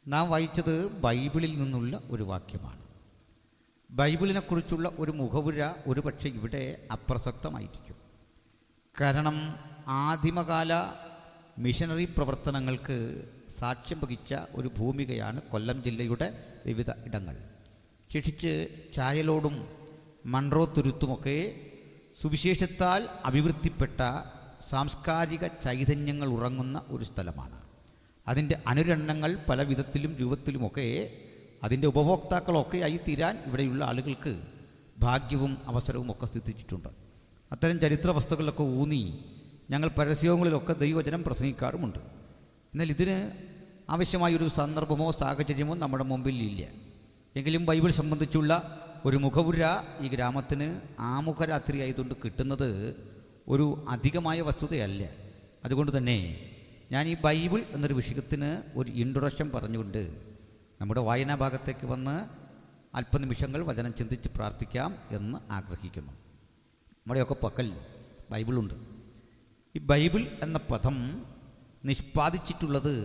നാം വായിച്ചത് ബൈബിളിൽ നിന്നുള്ള ഒരു വാക്യമാണ്. ബൈബിളിനെക്കുറിച്ചുള്ള ഒരു മുഖവുര ഒരു പക്ഷേ ഇവിടെ അപ്രസക്തമായിരിക്കും. കാരണം ആദിമകാല മിഷനറി പ്രവർത്തനങ്ങൾക്ക് സാക്ഷ്യം വഹിച്ച ഒരു ഭൂമികയാണ് കൊല്ലം ജില്ലയുടെ വിവിധ ഇടങ്ങൾ. ശിക്ഷിച്ച് ചായലോടും മൺറോ തുരുത്തുമൊക്കെ സുവിശേഷത്താൽ അഭിവൃദ്ധിപ്പെട്ട സാംസ്കാരിക ചൈതന്യങ്ങൾ ഉറങ്ങുന്ന ഒരു സ്ഥലമാണ്. അതിൻ്റെ അനുരണങ്ങൾ പല വിധത്തിലും രൂപത്തിലുമൊക്കെ അതിൻ്റെ ഉപഭോക്താക്കളൊക്കെ ആയി തീരാൻ ഇവിടെയുള്ള ആളുകൾക്ക് ഭാഗ്യവും അവസരവും ഒക്കെ സിദ്ധിച്ചിട്ടുണ്ട്. അത്തരം ചരിത്ര വസ്തുക്കളിലൊക്കെ ഊന്നി ഞങ്ങൾ പരസ്യങ്ങളിലൊക്കെ ദൈവവചനം പ്രസംഗിക്കാറുമുണ്ട്. എന്നാൽ ഇതിന് ആവശ്യമായൊരു സന്ദർഭമോ സാഹചര്യമോ നമ്മുടെ മുമ്പിൽ ഇല്ല. എങ്കിലും ബൈബിൾ സംബന്ധിച്ചുള്ള ഒരു മുഖവുര ഈ ഗ്രാമത്തിന് ആമുഖരാത്രി ആയതുകൊണ്ട് കിട്ടുന്നത് ഒരു അധികമായ വസ്തുതയല്ല. അതുകൊണ്ട് തന്നെ ഞാൻ ഈ ബൈബിൾ എന്നൊരു വിഷയത്തിന് ഒരു ഇൻട്രൊഡക്ഷൻ പറഞ്ഞുകൊണ്ട് നമ്മുടെ വായനാ ഭാഗത്തേക്ക് വന്ന് അല്പനിമിഷങ്ങൾ വചനം ചിന്തിച്ച് പ്രാർത്ഥിക്കാം എന്ന് ആഗ്രഹിക്കുന്നു. നമ്മുടെയൊക്കെ പക്കൽ ബൈബിളുണ്ട്. ഈ ബൈബിൾ എന്ന പദം നിഷ്പാദിച്ചിട്ടുള്ളത്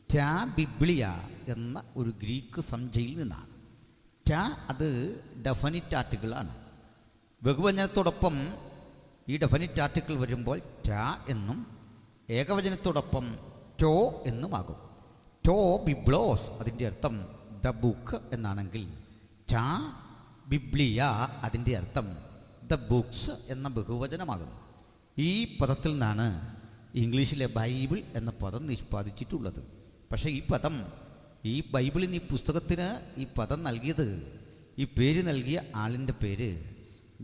ടാ ബിബ്ലിയ എന്ന ഒരു ഗ്രീക്ക് സംജ്ഞയിൽ നിന്നാണ്. ടാ അത് ഡെഫിനിറ്റ് ആർട്ടിക്കിളാണ്. ബഹുവചനത്തോടൊപ്പം ഈ ഡെഫിനിറ്റ് ആർട്ടിക്കിൾ വരുമ്പോൾ ടാ എന്നും ഏകവചനത്തോടൊപ്പം ടോ എന്നുമാകും. ടോ ബിബ്ലോസ് അതിൻ്റെ അർത്ഥം ദ ബുക്ക് എന്നാണെങ്കിൽ ടാ ബിബ്ലിയ അതിൻ്റെ അർത്ഥം ദ ബുക്സ് എന്ന ബഹുവചനമാകുന്നു. ഈ പദത്തിൽ നിന്നാണ് ഇംഗ്ലീഷിലെ ബൈബിൾ എന്ന പദം നിഷ്പാദിച്ചിട്ടുള്ളത്. പക്ഷേ ഈ പദം ഈ ബൈബിളിന് ഈ പുസ്തകത്തിന് ഈ പദം നൽകിയത് ഈ പേര് നൽകിയ ആളിൻ്റെ പേര്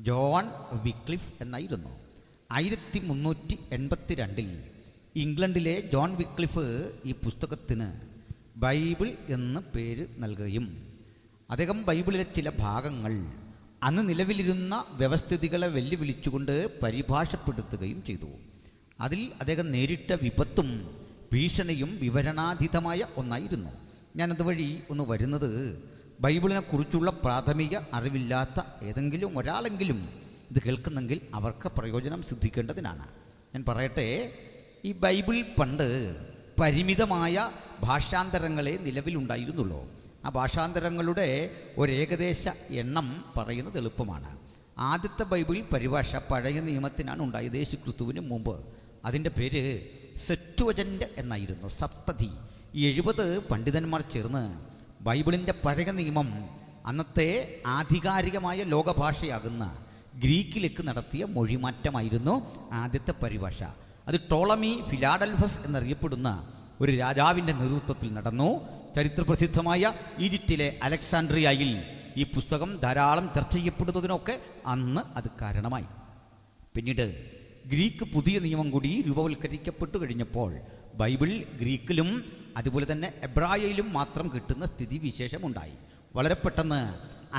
ജോൺ വിക്ലിഫ് എന്നായിരുന്നു. 1382 ഇംഗ്ലണ്ടിലെ ജോൺ വിക്ലിഫ് ഈ പുസ്തകത്തിന് ബൈബിൾ എന്ന് പേര് നൽകുകയും അദ്ദേഹം ബൈബിളിലെ ചില ഭാഗങ്ങൾ അന്ന് നിലവിലിരുന്ന വ്യവസ്ഥിതികളെ വെല്ലുവിളിച്ചുകൊണ്ട് പരിഭാഷപ്പെടുത്തുകയും ചെയ്തു. അതിൽ അദ്ദേഹം നേരിട്ട വിപത്തും ഭീഷണിയും വിവരണാതീതമായ ഒന്നായിരുന്നു. ഞാനതുവഴി ഒന്ന് വരുന്നത് ബൈബിളിനെക്കുറിച്ചുള്ള പ്രാഥമിക അറിവില്ലാത്ത ഏതെങ്കിലും ഒരാളെങ്കിലും ഇത് കേൾക്കുന്നെങ്കിൽ അവർക്ക് പ്രയോജനം സിദ്ധിക്കേണ്ടതിനാണ്. ഞാൻ പറയട്ടെ, ഈ ബൈബിൾ പണ്ട് പരിമിതമായ ഭാഷാന്തരങ്ങളെ നിലവിലുണ്ടായിരുന്നുള്ളൂ. ആ ഭാഷാന്തരങ്ങളുടെ ഒരേകദേശ എണ്ണം പറയുന്നത് എളുപ്പമാണ്. ആദ്യത്തെ ബൈബിൾ പരിഭാഷ പഴയ നിയമത്തിനാണ് ഉണ്ടായത്, യേശു ക്രിസ്തുവിന് മുമ്പ്. അതിൻ്റെ പേര് സെപ്റ്റുവജൻ്റ് എന്നായിരുന്നു. സപ്തതി 70 പണ്ഡിതന്മാർ ചേർന്ന് ബൈബിളിൻ്റെ പഴയ നിയമം അന്നത്തെ ആധികാരികമായ ലോകഭാഷയാകുന്ന ഗ്രീക്കിലേക്ക് നടത്തിയ മൊഴിമാറ്റമായിരുന്നു ആദ്യത്തെ പരിഭാഷ. അത് ടോളമി ഫിലാഡൽഫസ് എന്നറിയപ്പെടുന്ന ഒരു രാജാവിൻ്റെ നേതൃത്വത്തിൽ നടന്നു. ചരിത്രപ്രസിദ്ധമായ ഈജിപ്തിലെ അലക്സാണ്ട്രിയയിൽ ഈ പുസ്തകം ധാരാളം ചർച്ച ചെയ്യപ്പെടുന്നതിനൊക്കെ അന്ന് അത് കാരണമായി. പിന്നീട് ഗ്രീക്ക് പുതിയ നിയമം കൂടി രൂപവൽക്കരിക്കപ്പെട്ടു കഴിഞ്ഞപ്പോൾ ബൈബിൾ ഗ്രീക്കിലും അതുപോലെ തന്നെ എബ്രായയിലും മാത്രം കിട്ടുന്ന സ്ഥിതിവിശേഷമുണ്ടായി. വളരെ പെട്ടെന്ന്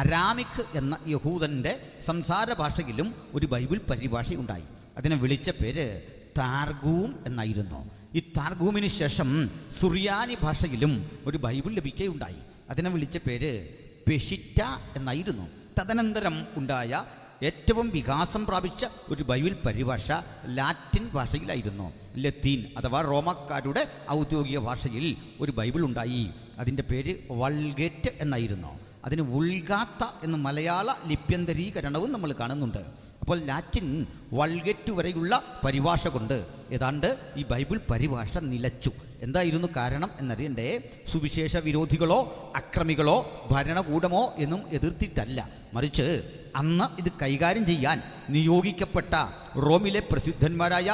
അരാമിക് എന്ന യഹൂദൻ്റെ സംസാര ഭാഷയിലും ഒരു ബൈബിൾ പരിഭാഷയുണ്ടായി. അതിനെ വിളിച്ച പേര് താർഗൂം എന്നായിരുന്നു. ഈ താർഗൂമിന് ശേഷം സുറിയാനി ഭാഷയിലും ഒരു ബൈബിൾ ലഭിക്കുകയുണ്ടായി. അതിനെ വിളിച്ച പേര് പെഷിറ്റ എന്നായിരുന്നു. തദനന്തരം ഉണ്ടായ ഏറ്റവും വികാസം പ്രാപിച്ച ഒരു ബൈബിൾ പരിഭാഷ ലാറ്റിൻ ഭാഷയിലായിരുന്നു. ലത്തീൻ അഥവാ റോമക്കാരുടെ ഔദ്യോഗിക ഭാഷയിൽ ഒരു ബൈബിൾ ഉണ്ടായി. അതിൻ്റെ പേര് വൾഗേറ്റ് എന്നായിരുന്നു. അതിന് വുൾഗാത്ത എന്ന മലയാള ലിപ്യന്തരീകരണവും നമ്മൾ കാണുന്നുണ്ട്. അപ്പോൾ ലാറ്റിൻ വൾഗേറ്റ് വരെയുള്ള പരിഭാഷ കൊണ്ട് ഏതാണ്ട് ഈ ബൈബിൾ പരിഭാഷ നിലച്ചു. എന്തായിരുന്നു കാരണം എന്നറിയണ്ടേ? സുവിശേഷ വിരോധികളോ അക്രമികളോ ഭരണകൂടമോ എന്നും എതിർത്തിട്ടല്ല, മറിച്ച് അന്ന് ഇത് കൈകാര്യം ചെയ്യാൻ നിയോഗിക്കപ്പെട്ട റോമിലെ പ്രസിദ്ധന്മാരായ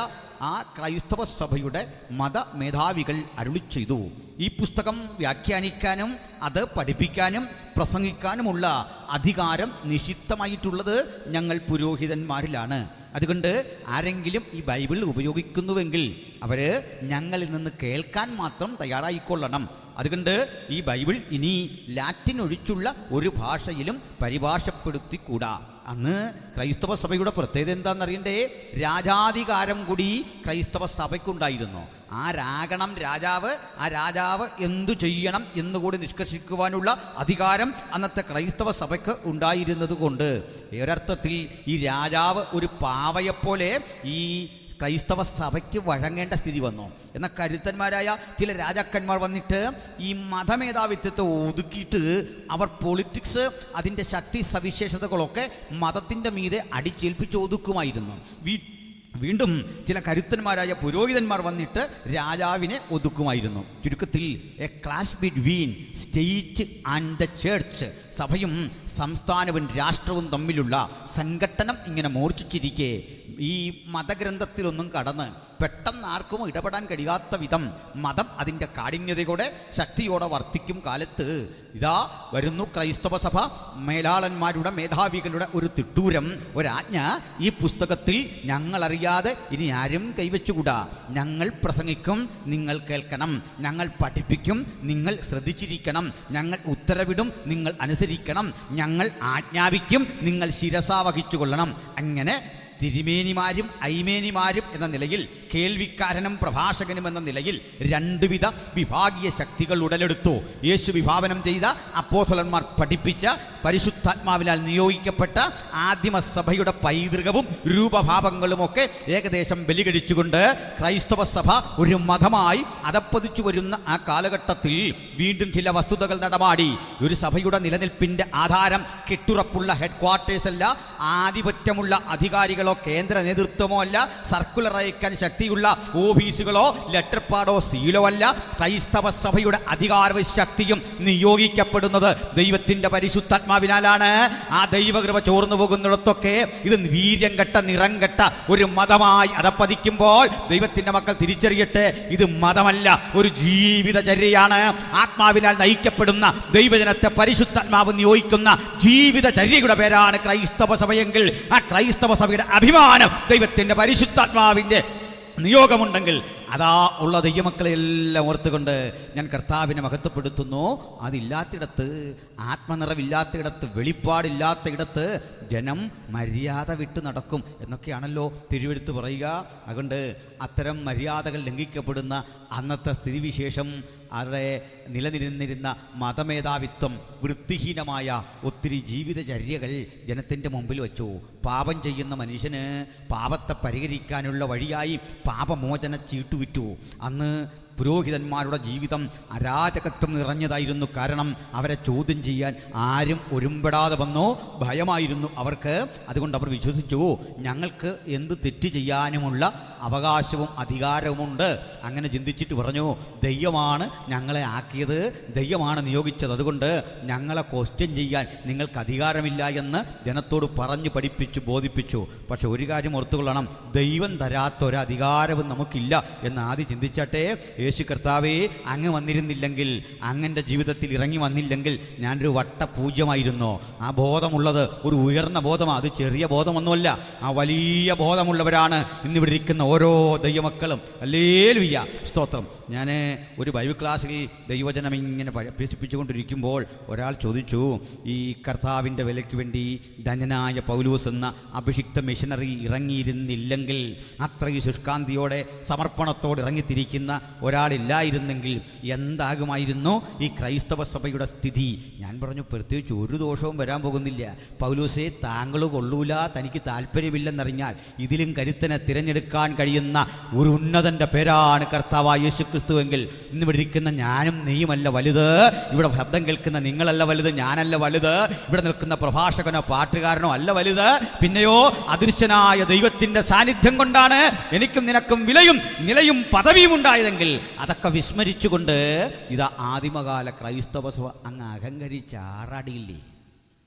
ആ ക്രൈസ്തവ സഭയുടെ മതമേധാവികൾ അരുളി ചെയ്തു, ഈ പുസ്തകം വ്യാഖ്യാനിക്കാനും അത് പഠിപ്പിക്കാനും പ്രസംഗിക്കാനുമുള്ള അധികാരം നിഷിദ്ധമായിട്ടുള്ളത് ഞങ്ങൾ പുരോഹിതന്മാരിലാണ്. അതുകൊണ്ട് ആരെങ്കിലും ഈ ബൈബിൾ ഉപയോഗിക്കുന്നുവെങ്കിൽ അവർ ഞങ്ങളിൽ നിന്ന് കേൾക്കാൻ മാത്രം തയ്യാറായിക്കൊള്ളണം. അതുകൊണ്ട് ഈ ബൈബിൾ ഇനി ലാറ്റിൻ ഒഴിച്ചുള്ള ഒരു ഭാഷയിലും പരിഭാഷപ്പെടുത്തിക്കൂടാ. അന്ന് ക്രൈസ്തവ സഭയുടെ പ്രത്യേകത എന്താണെന്നറിയണ്ടേ? രാജാധികാരം കൂടി ക്രൈസ്തവ സഭയ്ക്കുണ്ടായിരുന്നു. ആരാകണം രാജാവ്, ആ രാജാവ് എന്തു ചെയ്യണം എന്നുകൂടി നിഷ്കർഷിക്കുവാനുള്ള അധികാരം അന്നത്തെ ക്രൈസ്തവ സഭയ്ക്ക് ഉണ്ടായിരുന്നത് കൊണ്ട് ഒരർത്ഥത്തിൽ ഈ രാജാവ് ഒരു പാവയെപ്പോലെ ഈ ക്രൈസ്തവ സഭയ്ക്ക് വഴങ്ങേണ്ട സ്ഥിതി വന്നു. എന്നാൽ കരുത്തന്മാരായ ചില രാജാക്കന്മാർ വന്നിട്ട് ഈ മതമേധാവിത്വത്തെ ഒതുക്കിയിട്ട് അവർ പൊളിറ്റിക്സ്, അതിൻ്റെ ശക്തി സവിശേഷതകളൊക്കെ മതത്തിൻ്റെ മീതെ അടിച്ചേൽപ്പിച്ച് ഒതുക്കുമായിരുന്നു. വീണ്ടും ചില കരുത്തന്മാരായ പുരോഹിതന്മാർ വന്നിട്ട് രാജാവിനെ ഒതുക്കുമായിരുന്നു. ചുരുക്കത്തിൽ A clash between state and the church, സഭയും സംസ്ഥാനവും രാഷ്ട്രവും തമ്മിലുള്ള സംഘട്ടനം ഇങ്ങനെ മൂർച്ഛിച്ചിരിക്കെ ഈ മതഗ്രന്ഥത്തിലൊന്നും കടന്ന് പെട്ടെന്ന് ആർക്കും ഇടപെടാൻ കഴിയാത്ത വിധം മതം അതിൻ്റെ കാഠിന്യതയോടെ ശക്തിയോടെ വർദ്ധിക്കും കാലത്ത് ഇതാ വരുന്നു ക്രൈസ്തവ സഭ മേലാളന്മാരുടെ മേധാവികളുടെ ഒരു തിട്ടൂരം, ഒരാജ്ഞ. ഈ പുസ്തകത്തിൽ ഞങ്ങളറിയാതെ ഇനി ആരും കൈവച്ചുകൂടാ. ഞങ്ങൾ പ്രസംഗിക്കും, നിങ്ങൾ കേൾക്കണം. ഞങ്ങൾ പഠിപ്പിക്കും, നിങ്ങൾ ശ്രദ്ധിച്ചിരിക്കണം. ഞങ്ങൾ ഉത്തരവിടും, നിങ്ങൾ അനുസരിക്കണം. ഞങ്ങൾ ആജ്ഞാപിക്കും, നിങ്ങൾ ശിരസാ വഹിച്ചു കൊള്ളണം. അങ്ങനെ തിരുമേനിമാരും ഐമേനിമാരും എന്ന നിലയിൽ, കേൾവിക്കാരനും പ്രഭാഷകനും എന്ന നിലയിൽ രണ്ടുവിധ വിഭാഗീയ ശക്തികൾ ഉടലെടുത്തു. യേശു വിഭാവനം ചെയ്ത, അപ്പോസ്തലന്മാർ പഠിപ്പിച്ച, പരിശുദ്ധാത്മാവിനാൽ നിയോഗിക്കപ്പെട്ട ആദിമസഭയുടെ പൈതൃകവും രൂപഭാവങ്ങളുമൊക്കെ ഏകദേശം ബലികഴിച്ചുകൊണ്ട് ക്രൈസ്തവ സഭ ഒരു മതമായി അധപ്പതിച്ചു വരുന്ന ആ കാലഘട്ടത്തിൽ വീണ്ടും ചില വസ്തുതകൾ നടമാടി. ഒരു സഭയുടെ നിലനിൽപ്പിൻ്റെ ആധാരം കെട്ടുറപ്പുള്ള ഹെഡ് ക്വാർട്ടേഴ്സ് അല്ല, ആധിപത്യമുള്ള അധികാരികളോ കേന്ദ്ര നേതൃത്വമോ അല്ല, സർക്കുലർ അയക്കാൻ ശക്തിയുള്ള ഓഫീസുകളോ ലെറ്റർപാടോ സീലോ അല്ല. ക്രൈസ്തവ സഭയുടെ അധികാരവും ശക്തിയും നിയോഗിക്കപ്പെടുന്നത് ദൈവത്തിൻ്റെ പരിശുദ്ധാത്മാവിനാലാണ്. ആ ദൈവകൃപ ചോർന്നു പോകുന്നിടത്തൊക്കെ ഇത് വീര്യം കെട്ട, നിറം കെട്ട ഒരു മതമായി അധപ്പതിക്കുമ്പോൾ ദൈവത്തിൻ്റെ മക്കൾ തിരിച്ചറിയട്ടെ, ഇത് മതമല്ല, ഒരു ജീവിതചര്യയാണ്. ആത്മാവിനാൽ നയിക്കപ്പെടുന്ന ദൈവജനത്തെ പരിശുദ്ധാത്മാവ് നിയോഗിക്കുന്ന ജീവിതചര്യയുടെ പേരാണ് ക്രൈസ്തവ സഭയെങ്കിൽ ആ ക്രൈസ്തവ സഭയുടെ അഭിമാനം ദൈവത്തിൻ്റെ പരിശുദ്ധാത്മാവിൻ്റെ നിയോഗമുണ്ടെങ്കിൽ അതാ ഉള്ള ദൈവമക്കളെല്ലാം ഓർത്തുകൊണ്ട് ഞാൻ കർത്താവിനെ മഹത്വപ്പെടുത്തുന്നു. അതില്ലാത്തിടത്ത്, ആത്മനിറവില്ലാത്തയിടത്ത്, വെളിപ്പാടില്ലാത്തയിടത്ത് ജനം മര്യാദ വിട്ട് നടക്കും എന്നൊക്കെയാണല്ലോ തിരുവെഴുത്ത് പറയുക. അതുകൊണ്ട് അത്തരം മര്യാദകൾ ലംഘിക്കപ്പെടുന്ന അന്നത്തെ സ്ഥിതിവിശേഷം, അവരുടെ നിലനിന്നിരുന്ന മതമേധാവിത്വം, വൃത്തിഹീനമായ ഒത്തിരി ജീവിതചര്യകൾ ജനത്തിൻ്റെ മുമ്പിൽ വച്ചു. പാപം ചെയ്യുന്ന മനുഷ്യന് പാപത്തെ പരിഹരിക്കാനുള്ള വഴിയായി പാപമോചന ചീട്ടു വിറ്റു. അന്ന് പുരോഹിതന്മാരുടെ ജീവിതം അരാജകത്വം നിറഞ്ഞതായിരുന്നു. കാരണം അവരെ ചോദ്യം ചെയ്യാൻ ആരും ഒരുമ്പെടാതെ വന്നോ, ഭയമായിരുന്നു അവർക്ക്. അതുകൊണ്ട് അവർ വിശ്വസിച്ചു, ഞങ്ങൾക്ക് എന്ത് തെറ്റ് ചെയ്യാനുമുള്ള അവകാശവും അധികാരവുമുണ്ട്. അങ്ങനെ ചിന്തിച്ചിട്ട് പറഞ്ഞു, ദൈവമാണ് ഞങ്ങളെ ആക്കിയത്, ദൈവമാണ് നിയോഗിച്ചത്, അതുകൊണ്ട് ഞങ്ങളെ ക്വസ്റ്റ്യൻ ചെയ്യാൻ നിങ്ങൾക്ക് അധികാരമില്ല എന്ന് ജനത്തോട് പറഞ്ഞു പഠിപ്പിച്ചു, ബോധിപ്പിച്ചു. പക്ഷെ ഒരു കാര്യം ഓർത്തുകൊള്ളണം, ദൈവം തരാത്ത ഒരധികാരവും നമുക്കില്ല എന്ന് ആദ്യം ചിന്തിച്ചട്ടെ. യേശു കർത്താവേ, അങ്ങ് വന്നിരുന്നില്ലെങ്കിൽ, അങ്ങൻ്റെ ജീവിതത്തിൽ ഇറങ്ങി വന്നില്ലെങ്കിൽ ഞാനൊരു വട്ടപൂജ്യമായിരുന്നു. ആ ബോധമുള്ളത് ഒരു ഉയർന്ന ബോധമാണ്, അത് ചെറിയ ബോധമൊന്നുമല്ല. ആ വലിയ ബോധമുള്ളവരാണ് ഇന്നിവിടെ ഇരിക്കുന്ന ഓരോ ദൈവമക്കളും. ഹല്ലേലൂയ, സ്തോത്രം. ഞാൻ ഒരു ബൈബിൾ ക്ലാസ്സിൽ ദൈവവചനം ഇങ്ങനെ അഭ്യസിപ്പിച്ചുകൊണ്ടിരിക്കുമ്പോൾ ഒരാൾ ചോദിച്ചു, ഈ കർത്താവിൻ്റെ വിലയ്ക്ക് വേണ്ടി ധന്യനായ പൗലോസ് എന്ന അഭിഷിക്ത മിഷനറി ഇറങ്ങിയിരുന്നില്ലെങ്കിൽ, അത്രയും ശുഷ്കാന്തിയോടെ സമർപ്പണത്തോടെ ഇറങ്ങിത്തിരിക്കുന്ന ഒരാളില്ലായിരുന്നെങ്കിൽ എന്താകുമായിരുന്നു ഈ ക്രൈസ്തവ സഭയുടെ സ്ഥിതി? ഞാൻ പറഞ്ഞു, പ്രത്യേകിച്ച് ഒരു ദോഷവും വരാൻ പോകുന്നില്ല. പൗലോസേ, താങ്കൾ കൊള്ളൂല, തനിക്ക് താല്പര്യമില്ലെന്നറിഞ്ഞാൽ ഇതിലും കരുത്തനെ തിരഞ്ഞെടുക്കാൻ കഴിയുന്ന ഒരു ഉന്നതൻ്റെ പേരാണ് കർത്താവായ യേശു ക്രിസ്തുവെങ്കിൽ ഇന്നിവിടെ ഇരിക്കുന്ന ഞാനും നീയുമല്ല വലുത്. ഇവിടെ ശബ്ദം കേൾക്കുന്ന നിങ്ങളല്ല വലുത്, ഞാനല്ല വലുത്. ഇവിടെ നിൽക്കുന്ന പ്രഭാഷകനോ പാട്ടുകാരനോ അല്ല വലുത്. പിന്നെയോ അദൃശ്യനായ ദൈവത്തിൻ്റെ സാന്നിധ്യം കൊണ്ടാണ് എനിക്കും നിനക്കും വിലയും നിലയും പദവിയും ഉണ്ടായതെങ്കിൽ അതൊക്കെ വിസ്മരിച്ചുകൊണ്ട് ഇതാ ആദിമകാല ക്രൈസ്തവ സഭ അങ്ങ് അഹങ്കരിച്ചാറാടിയില്ലേ?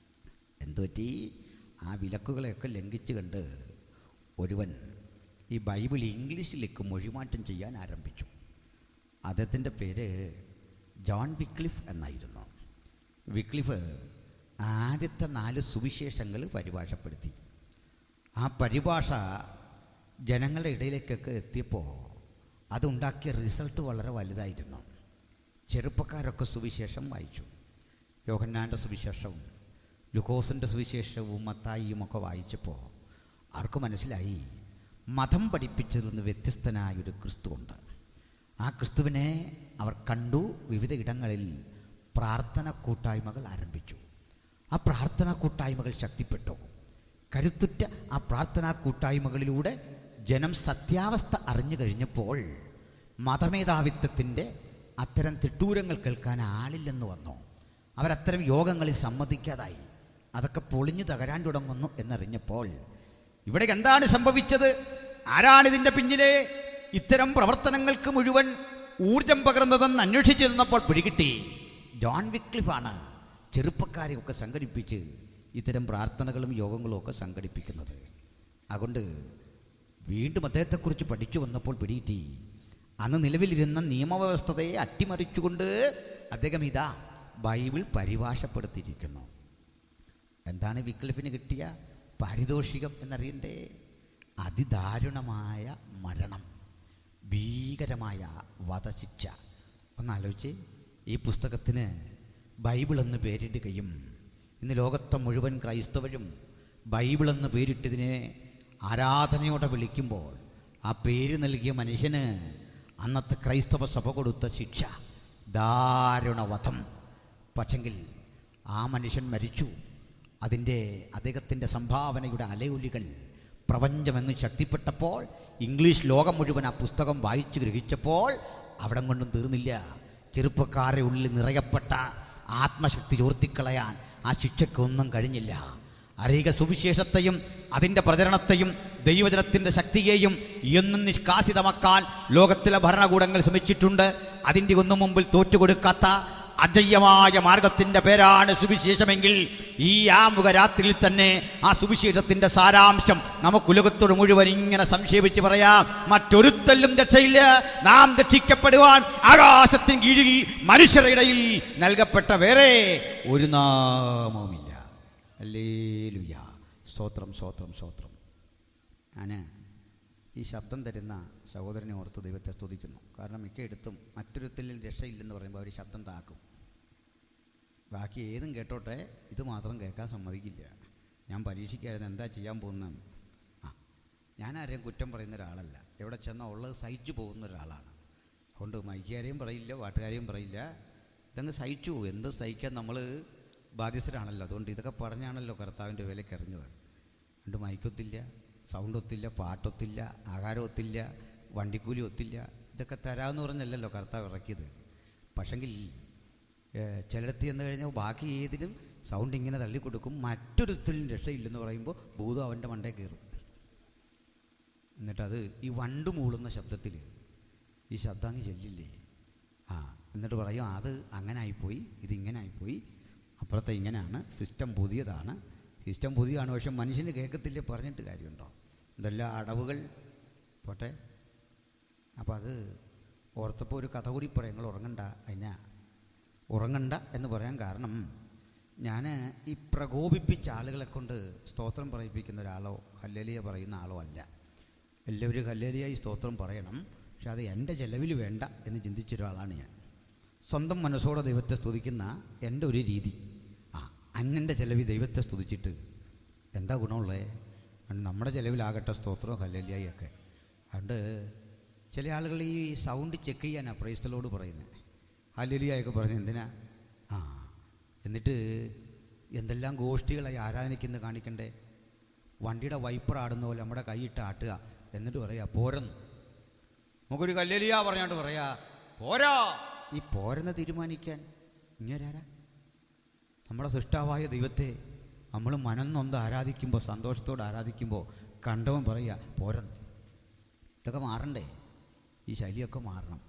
എന്തുപറ്റി? ആ വിലക്കുകളെയൊക്കെ ലംഘിച്ചു കണ്ട് ഒരുവൻ ഈ ബൈബിൾ ഇംഗ്ലീഷിലേക്ക് മൊഴിമാറ്റം ചെയ്യാൻ ആരംഭിച്ചു. അദ്ദേഹത്തിൻ്റെ പേര് ജോൺ വിക്ലിഫ് എന്നായിരുന്നു. വിക്ലിഫ് ആദ്യത്തെ 4 സുവിശേഷങ്ങൾ പരിഭാഷപ്പെടുത്തി. ആ പരിഭാഷ ജനങ്ങളുടെ ഇടയിലേക്കൊക്കെ എത്തിയപ്പോൾ അതുണ്ടാക്കിയ റിസൾട്ട് വളരെ വലുതായിരുന്നു. ചെറുപ്പക്കാരൊക്കെ സുവിശേഷം വായിച്ചു. യോഹന്നാൻ്റെ സുവിശേഷവും ലൂക്കോസിൻ്റെ സുവിശേഷവും മത്തായിയും ഒക്കെ വായിച്ചപ്പോൾ അവർക്ക് മനസ്സിലായി, മതം പഠിപ്പിച്ചതിൽ നിന്ന് വ്യത്യസ്തനായൊരു ക്രിസ്തുവുണ്ട്. ആ ക്രിസ്തുവിനെ അവർ കണ്ടു. വിവിധ ഇടങ്ങളിൽ പ്രാർത്ഥന കൂട്ടായ്മകൾ ആരംഭിച്ചു. ആ പ്രാർത്ഥനാ കൂട്ടായ്മകൾ ശക്തിപ്പെട്ടു. കരുത്തുറ്റ ആ പ്രാർത്ഥനാ കൂട്ടായ്മകളിലൂടെ ജനം സത്യാവസ്ഥ അറിഞ്ഞു കഴിഞ്ഞപ്പോൾ മതമേധാവിത്വത്തിൻ്റെ അത്തരം തിട്ടൂരങ്ങൾ കേൾക്കാൻ ആളില്ലെന്ന് വന്നു. അവരത്തരം യോഗങ്ങളിൽ സമ്മതിക്കാതായി. അതൊക്കെ പൊളിഞ്ഞു തകരാൻ തുടങ്ങുന്നു എന്നറിഞ്ഞപ്പോൾ ഇവിടെ എന്താണ് സംഭവിച്ചത്? ആരാണിതിൻ്റെ പിന്നിലെ ഇത്തരം പ്രവർത്തനങ്ങൾക്ക് മുഴുവൻ ഊർജം പകർന്നതെന്ന് അന്വേഷിച്ചു തന്നപ്പോൾ പിടികിട്ടി. ജോൺ വിക്ലിഫാണ് ചെറുപ്പക്കാരെയൊക്കെ സംഘടിപ്പിച്ച് ഇത്തരം പ്രാർത്ഥനകളും യോഗങ്ങളും ഒക്കെ സംഘടിപ്പിക്കുന്നത്. അതുകൊണ്ട് വീണ്ടും അദ്ദേഹത്തെക്കുറിച്ച് പഠിച്ചു വന്നപ്പോൾ പിടികിട്ടി, അന്ന് നിലവിലിരുന്ന നിയമവ്യവസ്ഥയെ അട്ടിമറിച്ചുകൊണ്ട് അദ്ദേഹം ഇതാ ബൈബിൾ പരിഭാഷപ്പെടുത്തിയിരിക്കുന്നു. എന്താണ് വിക്ലിഫിന് കിട്ടിയ പാരിതോഷികം എന്നറിയണ്ടേ? അതിദാരുണമായ മരണം, ഭീകരമായ വധശിക്ഷ. ഒന്നാലോചിച്ച്, ഈ പുസ്തകത്തിന് ബൈബിളെന്ന് പേരിടുകയും ഇന്ന് ലോകത്തെ മുഴുവൻ ക്രൈസ്തവരും ബൈബിളെന്ന് പേരിട്ടതിനെ ആരാധനയോടെ വിളിക്കുമ്പോൾ ആ പേര് നൽകിയ മനുഷ്യന് അന്നത്തെ ക്രൈസ്തവ സഭ കൊടുത്ത ശിക്ഷ ദാരുണവധം. പക്ഷെങ്കിൽ ആ മനുഷ്യൻ മരിച്ചു. അതിൻ്റെ അദ്ദേഹത്തിൻ്റെ സംഭാവനയുടെ അലയൊലികൾ പ്രപഞ്ചമെങ്ങും ശക്തിപ്പെട്ടപ്പോൾ ഇംഗ്ലീഷ് ലോകം മുഴുവൻ ആ പുസ്തകം വായിച്ചു ഗ്രഹിച്ചപ്പോൾ അവിടം കൊണ്ടും തീർന്നില്ല. ചെറുപ്പക്കാരെ ഉള്ളിൽ നിറയപ്പെട്ട ആത്മശക്തി ചോർത്തിക്കളയാൻ ആ ശിക്ഷയ്ക്കൊന്നും കഴിഞ്ഞില്ല. അനേക സുവിശേഷത്തെയും അതിൻ്റെ പ്രചരണത്തെയും ദൈവജനത്തിൻ്റെ ശക്തിയെയും എന്നും നിഷ്കാസിതമാക്കാൻ ലോകത്തിലെ ഭരണകൂടങ്ങൾ ശ്രമിച്ചിട്ടുണ്ട്. അതിൻ്റെ ഒന്നും മുമ്പിൽ തോറ്റുകൊടുക്കാത്ത അജയ്യമായ മാർഗത്തിൻ്റെ പേരാണ് സുവിശേഷമെങ്കിൽ ഈ ആമുഖ രാത്രിയിൽ തന്നെ ആ സുവിശേഷത്തിൻ്റെ സാരാംശം നമുക്ക് ഉലകത്തോട് മുഴുവൻ ഇങ്ങനെ സംക്ഷേപിച്ച് പറയാം. മറ്റൊരുത്തല്ലും രക്ഷയില്ല. നാം രക്ഷിക്കപ്പെടുവാൻ ആകാശത്തിന് കീഴിൽ മനുഷ്യരുടെ ഇടയിൽ നൽകപ്പെട്ട വേറെ ഒരു നാമവുമില്ല. ഹല്ലേലൂയ. സ്തോത്രം, സ്തോത്രം, സ്തോത്രം. ഞാൻ ഈ ശബ്ദം തരുന്ന സഹോദരനെ ഓർത്ത് ദൈവത്തെ സ്തുതിക്കുന്നു. കാരണം മിക്കയിടത്തും മറ്റൊരുത്തലിൽ രക്ഷയില്ലെന്ന് പറയുമ്പോൾ അവർ ശബ്ദം താക്കും. ബാക്കി ഏതും കേട്ടോട്ടെ, ഇത് മാത്രം കേൾക്കാൻ സമ്മതിക്കില്ല. ഞാൻ പരീക്ഷിക്കായിരുന്നു എന്താ ചെയ്യാൻ പോകുന്നതെന്ന്. ഞാൻ ആരെയും കുറ്റം പറയുന്ന ഒരാളല്ല. എവിടെ ചെന്നാൽ ഉള്ളത് സഹിച്ചു പോകുന്ന ഒരാളാണ്. അതുകൊണ്ട് മൈക്കാരെയും പറയില്ല, പാട്ടുകാരെയും പറയില്ല. ഇതങ്ങ് സഹിച്ചു പോകും. എന്ത് സഹിക്കാൻ നമ്മൾ ബാധ്യസ്ഥരാണല്ലോ. അതുകൊണ്ട് ഇതൊക്കെ പറഞ്ഞാണല്ലോ കർത്താവിൻ്റെ വിലയ്ക്ക് അറിഞ്ഞത്. അതുകൊണ്ട് മൈക്കൊത്തില്ല, സൗണ്ട് ഒത്തില്ല, പാട്ടൊത്തില്ല, ആഹാരം ഒത്തില്ല, വണ്ടിക്കൂലി ഒത്തില്ല. ഇതൊക്കെ തരാമെന്ന് പറഞ്ഞല്ലല്ലോ കർത്താവ് ഇറക്കിയത്. പക്ഷെങ്കിൽ ചിലടത്ത് ചെന്ന് കഴിഞ്ഞാൽ ബാക്കി ഏതിനും സൗണ്ട് ഇങ്ങനെ തള്ളിക്കൊടുക്കും. മറ്റൊരുത്തിലും രക്ഷയില്ലെന്ന് പറയുമ്പോൾ ഭൂതം അവൻ്റെ മണ്ടേ കയറും. എന്നിട്ടത് ഈ വണ്ട് മൂളുന്ന ശബ്ദത്തിൽ ഈ ശബ്ദം അങ്ങ് ചെല്ലില്ലേ. എന്നിട്ട് പറയും അത് അങ്ങനെ ആയിപ്പോയി, ഇതിങ്ങനെ ആയിപ്പോയി, അപ്പുറത്തെ ഇങ്ങനെയാണ്, സിസ്റ്റം പുതിയതാണ്. സിസ്റ്റം പുതിയതാണ്, പക്ഷെ മനുഷ്യന് കേൾക്കത്തില്ലേ, പറഞ്ഞിട്ട് കാര്യമുണ്ടോ? എന്തെല്ലാം അടവുകൾ പോട്ടെ. അപ്പോൾ അത് ഓർത്തപ്പോൾ ഒരു കഥ കൂടി പറയാം. നിങ്ങൾ ഉറങ്ങണ്ട. ഉറങ്ങണ്ട എന്ന് പറയാൻ കാരണം, ഞാൻ ഈ പ്രകോപിപ്പിച്ച ആളുകളെ കൊണ്ട് സ്തോത്രം പറയിപ്പിക്കുന്ന ഒരാളോ ഹല്ലേലൂയ പറയുന്ന ആളോ അല്ല. എല്ലാവരും ഹല്ലേലൂയ സ്തോത്രം പറയണം, പക്ഷെ അത് എൻ്റെ ചെലവിൽ വേണ്ട എന്ന് ചിന്തിച്ചൊരാളാണ് ഞാൻ. സ്വന്തം മനസ്സോടെ ദൈവത്തെ സ്തുതിക്കുന്ന എൻ്റെ ഒരു രീതി. അന്യൻ്റെ ചെലവിൽ ദൈവത്തെ സ്തുതിച്ചിട്ട് എന്താ ഗുണമുള്ളത്? നമ്മുടെ ചെലവിലാകട്ടെ സ്തോത്രവും ഹല്ലേലൂയയൊക്കെ. അതുകൊണ്ട് ചില ആളുകൾ ഈ സൗണ്ട് ചെക്ക് ചെയ്യാനാണ് പ്രൈസ്തലോട് പറയുന്നത്. ഹല്ലേലൂയയൊക്കെ പറഞ്ഞ് എന്തിനാ? എന്നിട്ട് എന്തെല്ലാം ഗോഷ്ഠികളായി ആരാധനയ്ക്കെന്ന് കാണിക്കണ്ടേ? വണ്ടിയുടെ വൈപ്പർ ആടുന്ന പോലെ നമ്മുടെ കൈയിട്ട് ആട്ടുക. എന്നിട്ട് പറയാ പോരെന്ന്. നമുക്കൊരു ഹല്ലേലൂയ പറഞ്ഞാണ്ട് പറയാ പോരാ. ഈ പോരെന്ന് തീരുമാനിക്കാൻ ഇങ്ങനാരാ? നമ്മുടെ സൃഷ്ടാവായ ദൈവത്തെ നമ്മൾ മനന്നൊന്ന് ആരാധിക്കുമ്പോൾ, സന്തോഷത്തോടെ ആരാധിക്കുമ്പോൾ കണ്ടവൻ പറയുക പോരെന്ന്. ഇതൊക്കെ മാറണ്ടേ? ഈ ശൈലിയൊക്കെ മാറണം.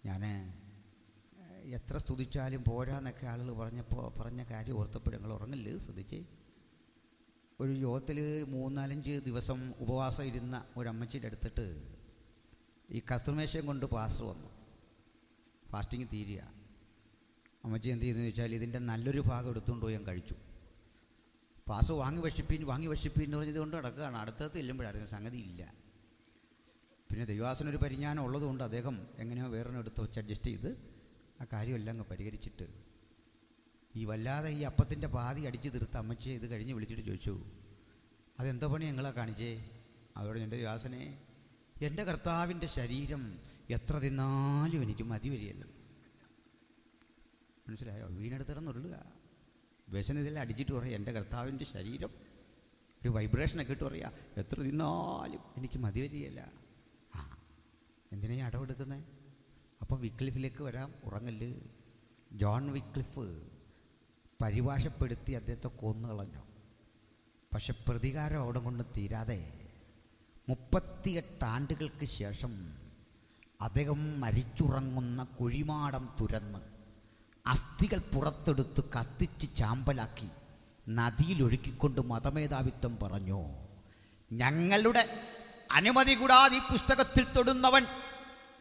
ഞാൻ എത്ര സ്തുതിച്ചാലും പോരാന്നൊക്കെ ആളുകൾ പറഞ്ഞ കാര്യം ഓർത്തപ്പോൾ ഞങ്ങൾ ഉറങ്ങില്ല. ശ്രദ്ധിച്ച്, ഒരു യോഗത്തിൽ 3-4 ദിവസം ഉപവാസം ഇരുന്ന ഒരമ്മച്ചിയുടെ അടുത്തിട്ട് ഈ കർത്തൃമേശയും കൊണ്ട് പാസ്റ്റർ വന്നു. ഫാസ്റ്റിങ് തീരുക. അമ്മച്ചി എന്ത് ചെയ്തെന്ന് ചോദിച്ചാൽ ഇതിൻ്റെ നല്ലൊരു ഭാഗം എടുത്തുകൊണ്ട് പോയി ഞാൻ കഴിച്ചു. പാസ്റ്റർ വാങ്ങി വഷിപ്പീൻ എന്ന് പറഞ്ഞത് കൊണ്ട് നടക്കുകയാണ്. അടുത്തത് ചെല്ലുമ്പോഴായിരുന്നു സംഗതി ഇല്ല. പിന്നെ ദൈവാസനൊരു പരിജ്ഞാനം ഉള്ളതുകൊണ്ട് അദ്ദേഹം എങ്ങനെയോ വേറൊന്നും എടുത്ത് വെച്ച് അഡ്ജസ്റ്റ് ചെയ്ത് ആ കാര്യമെല്ലാം അങ്ങ് പരിഹരിച്ചിട്ട് ഈ വല്ലാതെ ഈ അപ്പത്തിൻ്റെ പാതി അടിച്ച് തീർത്ത അമ്മച്ചിയെ ഇത് കഴിഞ്ഞ് വിളിച്ചിട്ട് ചോദിച്ചു, അതെന്താ പണി ഞങ്ങളാ കാണിച്ചേ? അവരോട് എൻ്റെ ദൈവാസനെ, എൻ്റെ കർത്താവിൻ്റെ ശരീരം എത്ര തിന്നാലും എനിക്ക് മതി വരികയല്ല. മനസ്സിലായോ? വീണെടുത്തിടന്നുരുളുക. വിശന്നിതെല്ലാം അടിച്ചിട്ട് പറയും എൻ്റെ കർത്താവിൻ്റെ ശരീരം ഒരു വൈബ്രേഷനൊക്കെ ഇട്ട് പറയുക, എത്ര തിന്നാലും എനിക്ക് മതി വരികയില്ല. ആ, എന്തിനാ ഈ അടവെടുക്കുന്നത്? അപ്പം വിക്ലിഫിലേക്ക് വരാം. ഉറങ്ങല്. ജോൺ വിക്ലിഫ് പരിഭാഷപ്പെടുത്തി അദ്ദേഹത്തെ കൊന്നുകളഞ്ഞു. പക്ഷെ പ്രതികാരം അവിടെ കൊണ്ട് തീരാതെ 38 ആണ്ടുകൾക്ക് ശേഷം അദ്ദേഹം മരിച്ചുറങ്ങുന്ന കുഴിമാടം തുരന്ന് അസ്ഥികൾ പുറത്തെടുത്ത് കത്തിച്ച് ചാമ്പലാക്കി നദിയിലൊഴുക്കിക്കൊണ്ട് മതമേധാവിത്വം പറഞ്ഞു, ഞങ്ങളുടെ അനുമതി കൂടാതെ ഈ പുസ്തകത്തിൽ തൊടുന്നവൻ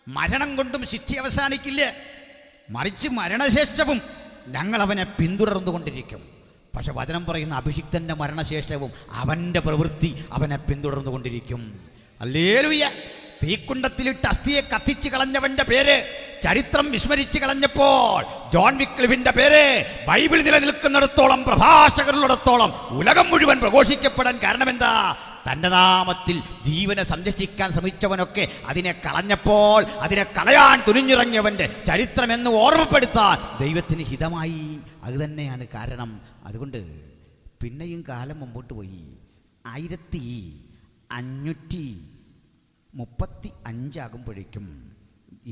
മരണം കൊണ്ടും ശിക്ഷ അവസാനിക്കില്ല, മറിച്ച് മരണശേഷവും ഞങ്ങൾ അവനെ പിന്തുടർന്നുകൊണ്ടിരിക്കും. പക്ഷെ വചനം പറയുന്ന അഭിഷിക്തന്റെ മരണശേഷവും അവൻ്റെ പ്രവൃത്തി അവനെ പിന്തുടർന്നുകൊണ്ടിരിക്കും. ഹല്ലേലൂയ. തീക്കുണ്ടത്തിലിട്ട് അസ്ഥിയെ കത്തിച്ച് കളഞ്ഞവന്റെ പേര് ചരിത്രം വിസ്മരിച്ച് കളഞ്ഞപ്പോൾ ജോൺ വിക്ലിഫിന്റെ പേര് ബൈബിൾ നിലനിൽക്കുന്നിടത്തോളം, പ്രഭാഷകരുള്ളിടത്തോളം ഉലകം മുഴുവൻ പ്രഘോഷിക്കപ്പെടാൻ കാരണം എന്താ? തൻ്റെ നാമത്തിൽ ജീവനെ സംരക്ഷിക്കാൻ ശ്രമിച്ചവനൊക്കെ അതിനെ കളഞ്ഞപ്പോൾ അതിനെ കളയാൻ തുനിഞ്ഞിറങ്ങിയവൻ്റെ ചരിത്രമെന്ന് ഓർമ്മപ്പെടുത്താൻ ദൈവത്തിന് ഹിതമായി. അതുതന്നെയാണ് കാരണം. അതുകൊണ്ട് പിന്നെയും കാലം മുമ്പോട്ട് പോയി. 1535 ആകുമ്പോഴേക്കും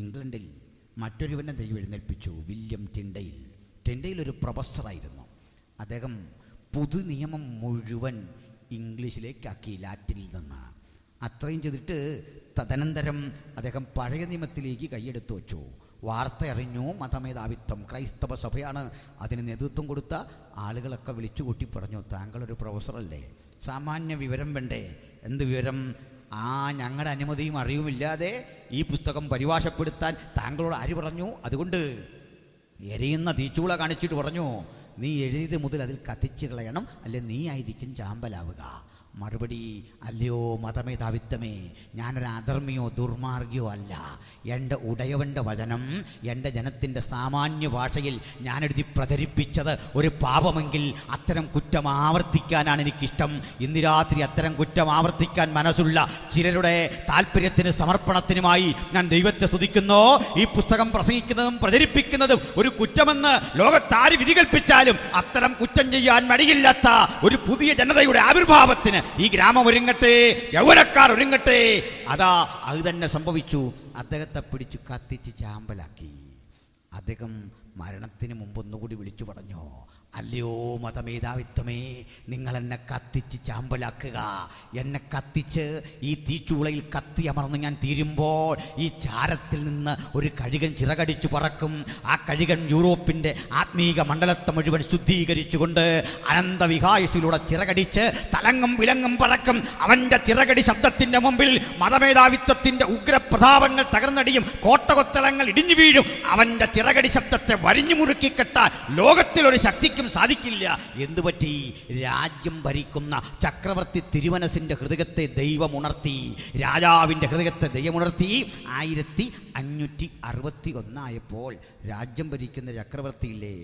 ഇംഗ്ലണ്ടിൽ മറ്റൊരുവനെ ദൈവം എഴുന്നേൽപ്പിച്ചു, വില്യം ടിൻഡെയിൽ. ടിൻഡെയിൽ ഒരു പ്രൊഫസറായിരുന്നു. അദ്ദേഹം പുതുനിയമം മുഴുവൻ ഇംഗ്ലീഷിലേക്കാക്കി, ലാറ്റിനിൽ നിന്ന്. അത്രയും ചെയ്തിട്ട് തദനന്തരം അദ്ദേഹം പഴയ നിയമത്തിലേക്ക് കൈയെടുത്തു വച്ചു. വാർത്ത അറിഞ്ഞു മതമേധാവിത്വം. ക്രൈസ്തവ സഭയാണ് അതിന് നേതൃത്വം കൊടുത്ത ആളുകളൊക്കെ വിളിച്ചു കൂട്ടി പറഞ്ഞു, താങ്കളൊരു പ്രൊഫസറല്ലേ, സാമാന്യ വിവരം വേണ്ടേ? എന്ത് വിവരം? ഞങ്ങളുടെ അനുമതിയും അറിവുമില്ലാതെ ഈ പുസ്തകം പരിഭാഷപ്പെടുത്താൻ താങ്കളോട് ആര് പറഞ്ഞു? അതുകൊണ്ട് എരിയുന്ന തീച്ചൂള കാണിച്ചിട്ട് പറഞ്ഞു, നീ എഴുതിയത് മുതൽ അതിൽ കത്തിച്ച് കളയണം, അല്ലെ നീ ആയിരിക്കും ചാമ്പലാവുക. മറുപടി, അല്ലയോ മതമേധാവിത്വമേ, ഞാനൊരു അധർമ്മിയോ ദുർമാർഗിയോ അല്ല. എൻ്റെ ഉടയവൻ്റെ വചനം എൻ്റെ ജനത്തിൻ്റെ സാമാന്യ ഭാഷയിൽ ഞാനെഴുതി പ്രചരിപ്പിച്ചത് ഒരു പാപമെങ്കിൽ അത്തരം കുറ്റം ആവർത്തിക്കാനാണ് എനിക്കിഷ്ടം. ഇന്ന് രാത്രി അത്തരം കുറ്റം ആവർത്തിക്കാൻ മനസ്സുള്ള ചിലരുടെ താല്പര്യത്തിന് സമർപ്പണത്തിനുമായി ഞാൻ ദൈവത്തെ സ്തുതിക്കുന്നു. ഈ പുസ്തകം പ്രസംഗിക്കുന്നതും പ്രചരിപ്പിക്കുന്നതും ഒരു കുറ്റമെന്ന് ലോകത്താര് വിധി കൽപ്പിച്ചാലും അത്തരം കുറ്റം ചെയ്യാൻ മടിയില്ലാത്ത ഒരു പുതിയ ജനതയുടെ ആവിർഭാവത്തിന് ഈ ഗ്രാമം ഒരുങ്ങട്ടെ, യൗവനക്കാർ ഒരുങ്ങട്ടെ. അത് തന്നെ സംഭവിച്ചു. അദ്ദേഹത്തെ പിടിച്ചു കത്തിച്ച് ചാമ്പലാക്കി. അദ്ദേഹം മരണത്തിന് മുമ്പ് ഒന്നുകൂടി വിളിച്ചു പറഞ്ഞു, അല്ലയോ മതമേധാവിത്വമേ, നിങ്ങൾ എന്നെ കത്തിച്ച് ചാമ്പലാക്കുക. എന്നെ കത്തിച്ച് ഈ തീച്ചൂളയിൽ കത്തി അമർന്ന് ഞാൻ തീരുമ്പോൾ ഈ ചാരത്തിൽ നിന്ന് ഒരു കഴുകൻ ചിറകടിച്ചു പറക്കും. ആ കഴുകൻ യൂറോപ്പിൻ്റെ ആത്മീക മണ്ഡലത്തെ മുഴുവൻ ശുദ്ധീകരിച്ചുകൊണ്ട് അനന്തവിഹായസിലൂടെ ചിറകടിച്ച് തലങ്ങും വിലങ്ങും പറക്കും. അവൻ്റെ ചിറകടി ശബ്ദത്തിൻ്റെ മുമ്പിൽ മതമേധാവിത്വത്തിൻ്റെ ഉഗ്രപ്രതാപങ്ങൾ തകർന്നടിയും, കോട്ടകൊത്തളങ്ങൾ ഇടിഞ്ഞു വീഴും. അവൻ്റെ ചിറകടി ശബ്ദത്തെ വരിഞ്ഞു മുറുക്കിക്കെട്ടാൻ ലോകത്തിലൊരു ശക്തിക്ക് സാധിക്കില്ല. എന്തുപറ്റി? രാജ്യം ഭരിക്കുന്ന ചക്രവർത്തി തിരുമനസിന്റെ ഹൃദയത്തെ ദൈവമുണർത്തി, രാജാവിൻ്റെ ഹൃദയത്തെ ദൈവമുണർത്തി. 1561 ആയപ്പോൾ രാജ്യം ഭരിക്കുന്ന ചക്രവർത്തിയില്ലേ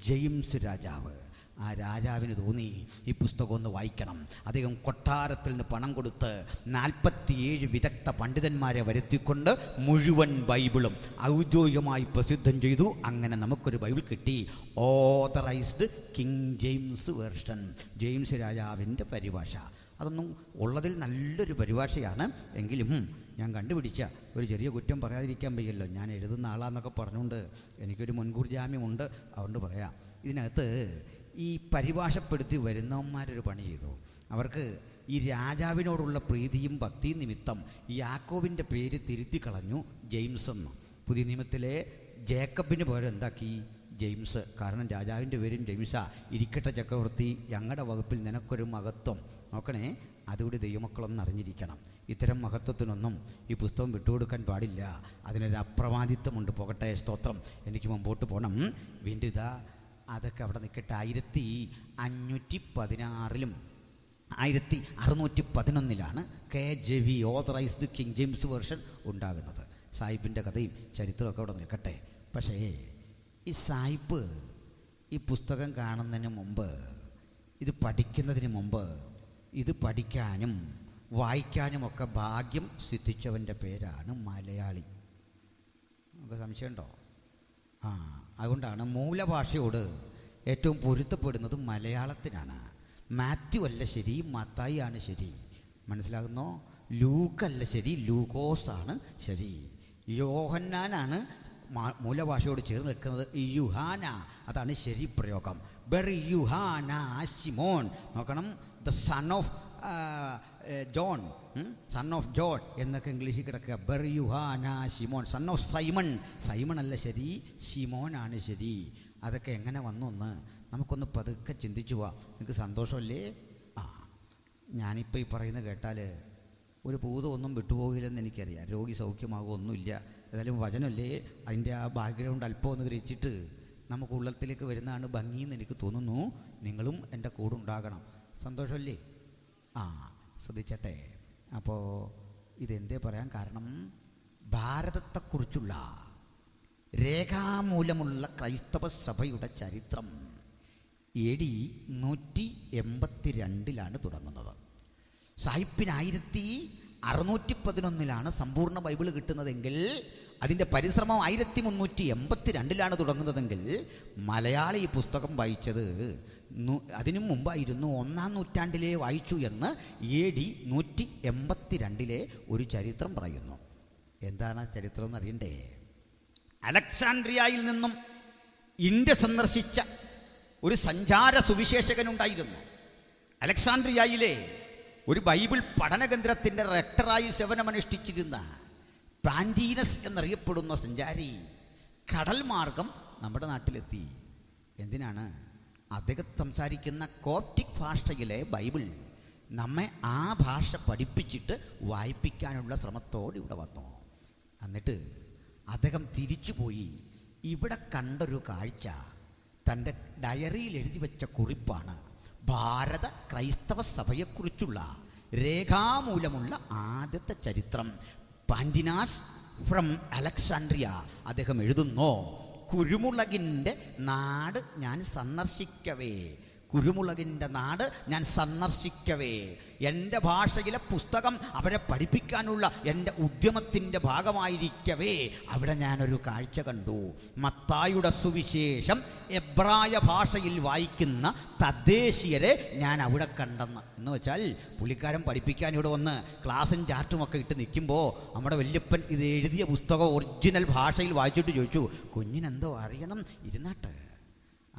ജെയിംസ് രാജാവ്, ആ രാജാവിന് തോന്നി ഈ പുസ്തകം ഒന്ന് വായിക്കണം. അദ്ദേഹം കൊട്ടാരത്തിൽ നിന്ന് പണം കൊടുത്ത് 47 വിദഗ്ധ പണ്ഡിതന്മാരെ വരുത്തിക്കൊണ്ട് മുഴുവൻ ബൈബിളും ഔദ്യോഗികമായി പ്രസിദ്ധം ചെയ്തു. അങ്ങനെ നമുക്കൊരു ബൈബിൾ കിട്ടി. Authorised king James version, James രാജാവിൻ്റെ പരിഭാഷ. അതൊന്നും ഉള്ളതിൽ നല്ലൊരു പരിഭാഷയാണ്. എങ്കിലും ഞാൻ കണ്ടുപിടിച്ച ഒരു ചെറിയ കുറ്റം പറയാതിരിക്കാൻ വയ്യല്ലോ. ഞാൻ എഴുതുന്ന ആളാന്നൊക്കെ പറഞ്ഞുകൊണ്ട് എനിക്കൊരു മുൻകൂർ ജാമ്യമുണ്ട്, അതുകൊണ്ട് പറയാം. ഇതിനകത്ത് ഈ പരിഭാഷപ്പെടുത്തി വരുന്നവന്മാരൊരു പണി ചെയ്തു. അവർക്ക് ഈ രാജാവിനോടുള്ള പ്രീതിയും ഭക്തിയും നിമിത്തം യാക്കോബിൻ്റെ പേര് തിരുത്തി കളഞ്ഞു ജെയിംസ് എന്ന്. പുതിയ നിയമത്തിലെ ജേക്കബിന് പകരം എന്താക്കി? ജെയിംസ്. കാരണം രാജാവിൻ്റെ പേരും ജെയിംസാ. ഇരിക്കട്ടെ ചക്രവർത്തി, ഞങ്ങളുടെ വകുപ്പിൽ നിനക്കൊരു മഹത്വം. നോക്കണേ, അതുകൂടി ദൈവമക്കളൊന്നും അറിഞ്ഞിരിക്കണം. ഇത്തരം മഹത്വത്തിനൊന്നും ഈ പുസ്തകം വിട്ടുകൊടുക്കാൻ പാടില്ല. അതിനൊരു അപ്രമാദിത്വമുണ്ട്. പോകട്ടെ, സ്തോത്രം. എനിക്ക് മുമ്പോട്ട് പോകണം. വീണ്ടും ഇതാ അതൊക്കെ അവിടെ നിൽക്കട്ടെ. 1516 1611 KJV authorised king James version ഉണ്ടാകുന്നത്. സായിപ്പിൻ്റെ കഥയും ചരിത്രമൊക്കെ അവിടെ നിൽക്കട്ടെ. പക്ഷേ ഈ സായിപ്പ് ഈ പുസ്തകം കാണുന്നതിന് മുമ്പ്, ഇത് പഠിക്കുന്നതിന് മുമ്പ്, ഇത് പഠിക്കാനും വായിക്കാനുമൊക്കെ ഭാഗ്യം സിദ്ധിച്ചവൻ്റെ പേരാണ് മലയാളി. നമുക്ക് സംശയമുണ്ടോ? അതുകൊണ്ടാണ് മൂലഭാഷയോട് ഏറ്റവും പൊരുത്തപ്പെടുന്നത് മലയാളത്തിനാണ്. മാത്യു അല്ല ശരി, മത്തായി ആണ് ശരി. മനസ്സിലാകുന്നോ? ലൂക്കല്ല ശരി, ലൂക്കോസാണ് ശരി. യോഹന്നാനാണ് മൂലഭാഷയോട് ചേർന്ന് നിൽക്കുന്നത്. യുഹാന, അതാണ് ശരി പ്രയോഗം. ബെർ യുഹാന ശിമോൻ. നോക്കണം, the son of John, son of John എന്നൊക്കെ ഇംഗ്ലീഷിൽ കിടക്കുക. ബെർ യുഹാന ശിമോൻ, സൺ ഓഫ് സൈമൺ. സൈമൺ അല്ല ശരി, ശിമോനാണ് ശരി. അതൊക്കെ എങ്ങനെ വന്നു എന്ന് നമുക്കൊന്ന് പതുക്കെ ചിന്തിച്ചു പോവാം. നിങ്ങൾക്ക് സന്തോഷമല്ലേ? ഞാനിപ്പോൾ ഈ പറയുന്നത് കേട്ടാൽ ഒരു ഭൂതമൊന്നും വിട്ടുപോകില്ലെന്ന് എനിക്കറിയാം. രോഗി സൗഖ്യമാകുമൊന്നുമില്ല. ഏതായാലും വചനമല്ലേ, അതിൻ്റെ ആ ബാക്ക്ഗ്രൗണ്ട് അല്പം ഒന്ന് ഗ്രഹിച്ചിട്ട് നമുക്ക് ഉള്ളത്തിലേക്ക് വരുന്നതാണ് ഭംഗിയെന്ന് എനിക്ക് തോന്നുന്നു. നിങ്ങളും എൻ്റെ കൂടെ ഉണ്ടാകണം. സന്തോഷമല്ലേ? ശ്രദ്ധിച്ചട്ടെ. അപ്പോൾ ഇതെന്തേ പറയാൻ കാരണം, ഭാരതത്തെക്കുറിച്ചുള്ള രേഖാമൂലമുള്ള ക്രൈസ്തവ സഭയുടെ ചരിത്രം AD 182 തുടങ്ങുന്നത്. സാഹിബിന് 1611 സമ്പൂർണ്ണ ബൈബിൾ കിട്ടുന്നതെങ്കിൽ അതിൻ്റെ പരിശ്രമം 1382 തുടങ്ങുന്നതെങ്കിൽ മലയാളി ഈ പുസ്തകം വായിച്ചത് അതിനു മുമ്പായിരുന്നു, 1-ാം നൂറ്റാണ്ടിലേ വായിച്ചു എന്ന് AD 182 ഒരു ചരിത്രം പറയുന്നു. എന്താണ് ചരിത്രം എന്ന് അറിയണ്ടേ? അലക്സാൻഡ്രിയയിൽ നിന്നും ഇന്ത്യ സന്ദർശിച്ച ഒരു സഞ്ചാര സുവിശേഷകനുണ്ടായിരുന്നു. അലക്സാൻഡ്രിയയിലെ ഒരു ബൈബിൾ പഠന കേന്ദ്രത്തിൻ്റെ റെക്ടറായി സേവനമനുഷ്ഠിച്ചിരുന്ന പാൻറ്റീനസ് എന്നറിയപ്പെടുന്ന സഞ്ചാരി കടൽ മാർഗം നമ്മുടെ നാട്ടിലെത്തി. എന്തിനാണ്? അദ്ദേഹം സംസാരിക്കുന്ന കോപ്റ്റിക് ഭാഷയിലെ ബൈബിൾ നമ്മെ ആ ഭാഷ പഠിപ്പിച്ചിട്ട് വായിപ്പിക്കാനുള്ള ശ്രമത്തോടെ ഇവിടെ വന്നു. എന്നിട്ട് അദ്ദേഹം തിരിച്ചുപോയി ഇവിടെ കണ്ടൊരു കാഴ്ച തൻ്റെ ഡയറിയിൽ എഴുതി വെച്ച കുറിപ്പാണ്. ഭാരത ക്രൈസ്തവ സഭയെക്കുറിച്ചുള്ള രേഖാമൂലമുള്ള ആദ്യത്തെ ചരിത്രം. പാൻറ്റിനാസ് ഫ്രം അലക്സാൻഡ്രിയ. അദ്ദേഹം എഴുതുന്നു, കുരുമുളകിൻ്റെ നാട് ഞാൻ സന്ദർശിക്കവേ, കുരുമുളകിൻ്റെ നാട് ഞാൻ സന്ദർശിക്കവേ, എൻ്റെ ഭാഷയിലെ പുസ്തകം അവരെ പഠിപ്പിക്കാനുള്ള എൻ്റെ ഉദ്യമത്തിൻ്റെ ഭാഗമായിരിക്കവേ അവിടെ ഞാനൊരു കാഴ്ച കണ്ടു. മത്തായിയുടെ സുവിശേഷം എബ്രായ ഭാഷയിൽ വായിക്കുന്ന തദ്ദേശീയരെ ഞാൻ അവിടെ കണ്ടെന്ന്. എന്ന് വെച്ചാൽ പുള്ളിക്കാരൻ പഠിപ്പിക്കാൻ ഇവിടെ വന്ന് ക്ലാസ്സും ചാർട്ടുമൊക്കെ ഇട്ട് നിൽക്കുമ്പോൾ നമ്മുടെ വല്യപ്പൻ ഇത് എഴുതിയ പുസ്തകം ഒറിജിനൽ ഭാഷയിൽ വായിച്ചിട്ട് ചോദിച്ചു, കുഞ്ഞിനെന്തോ അറിയണം, ഇരുന്നാട്ട്.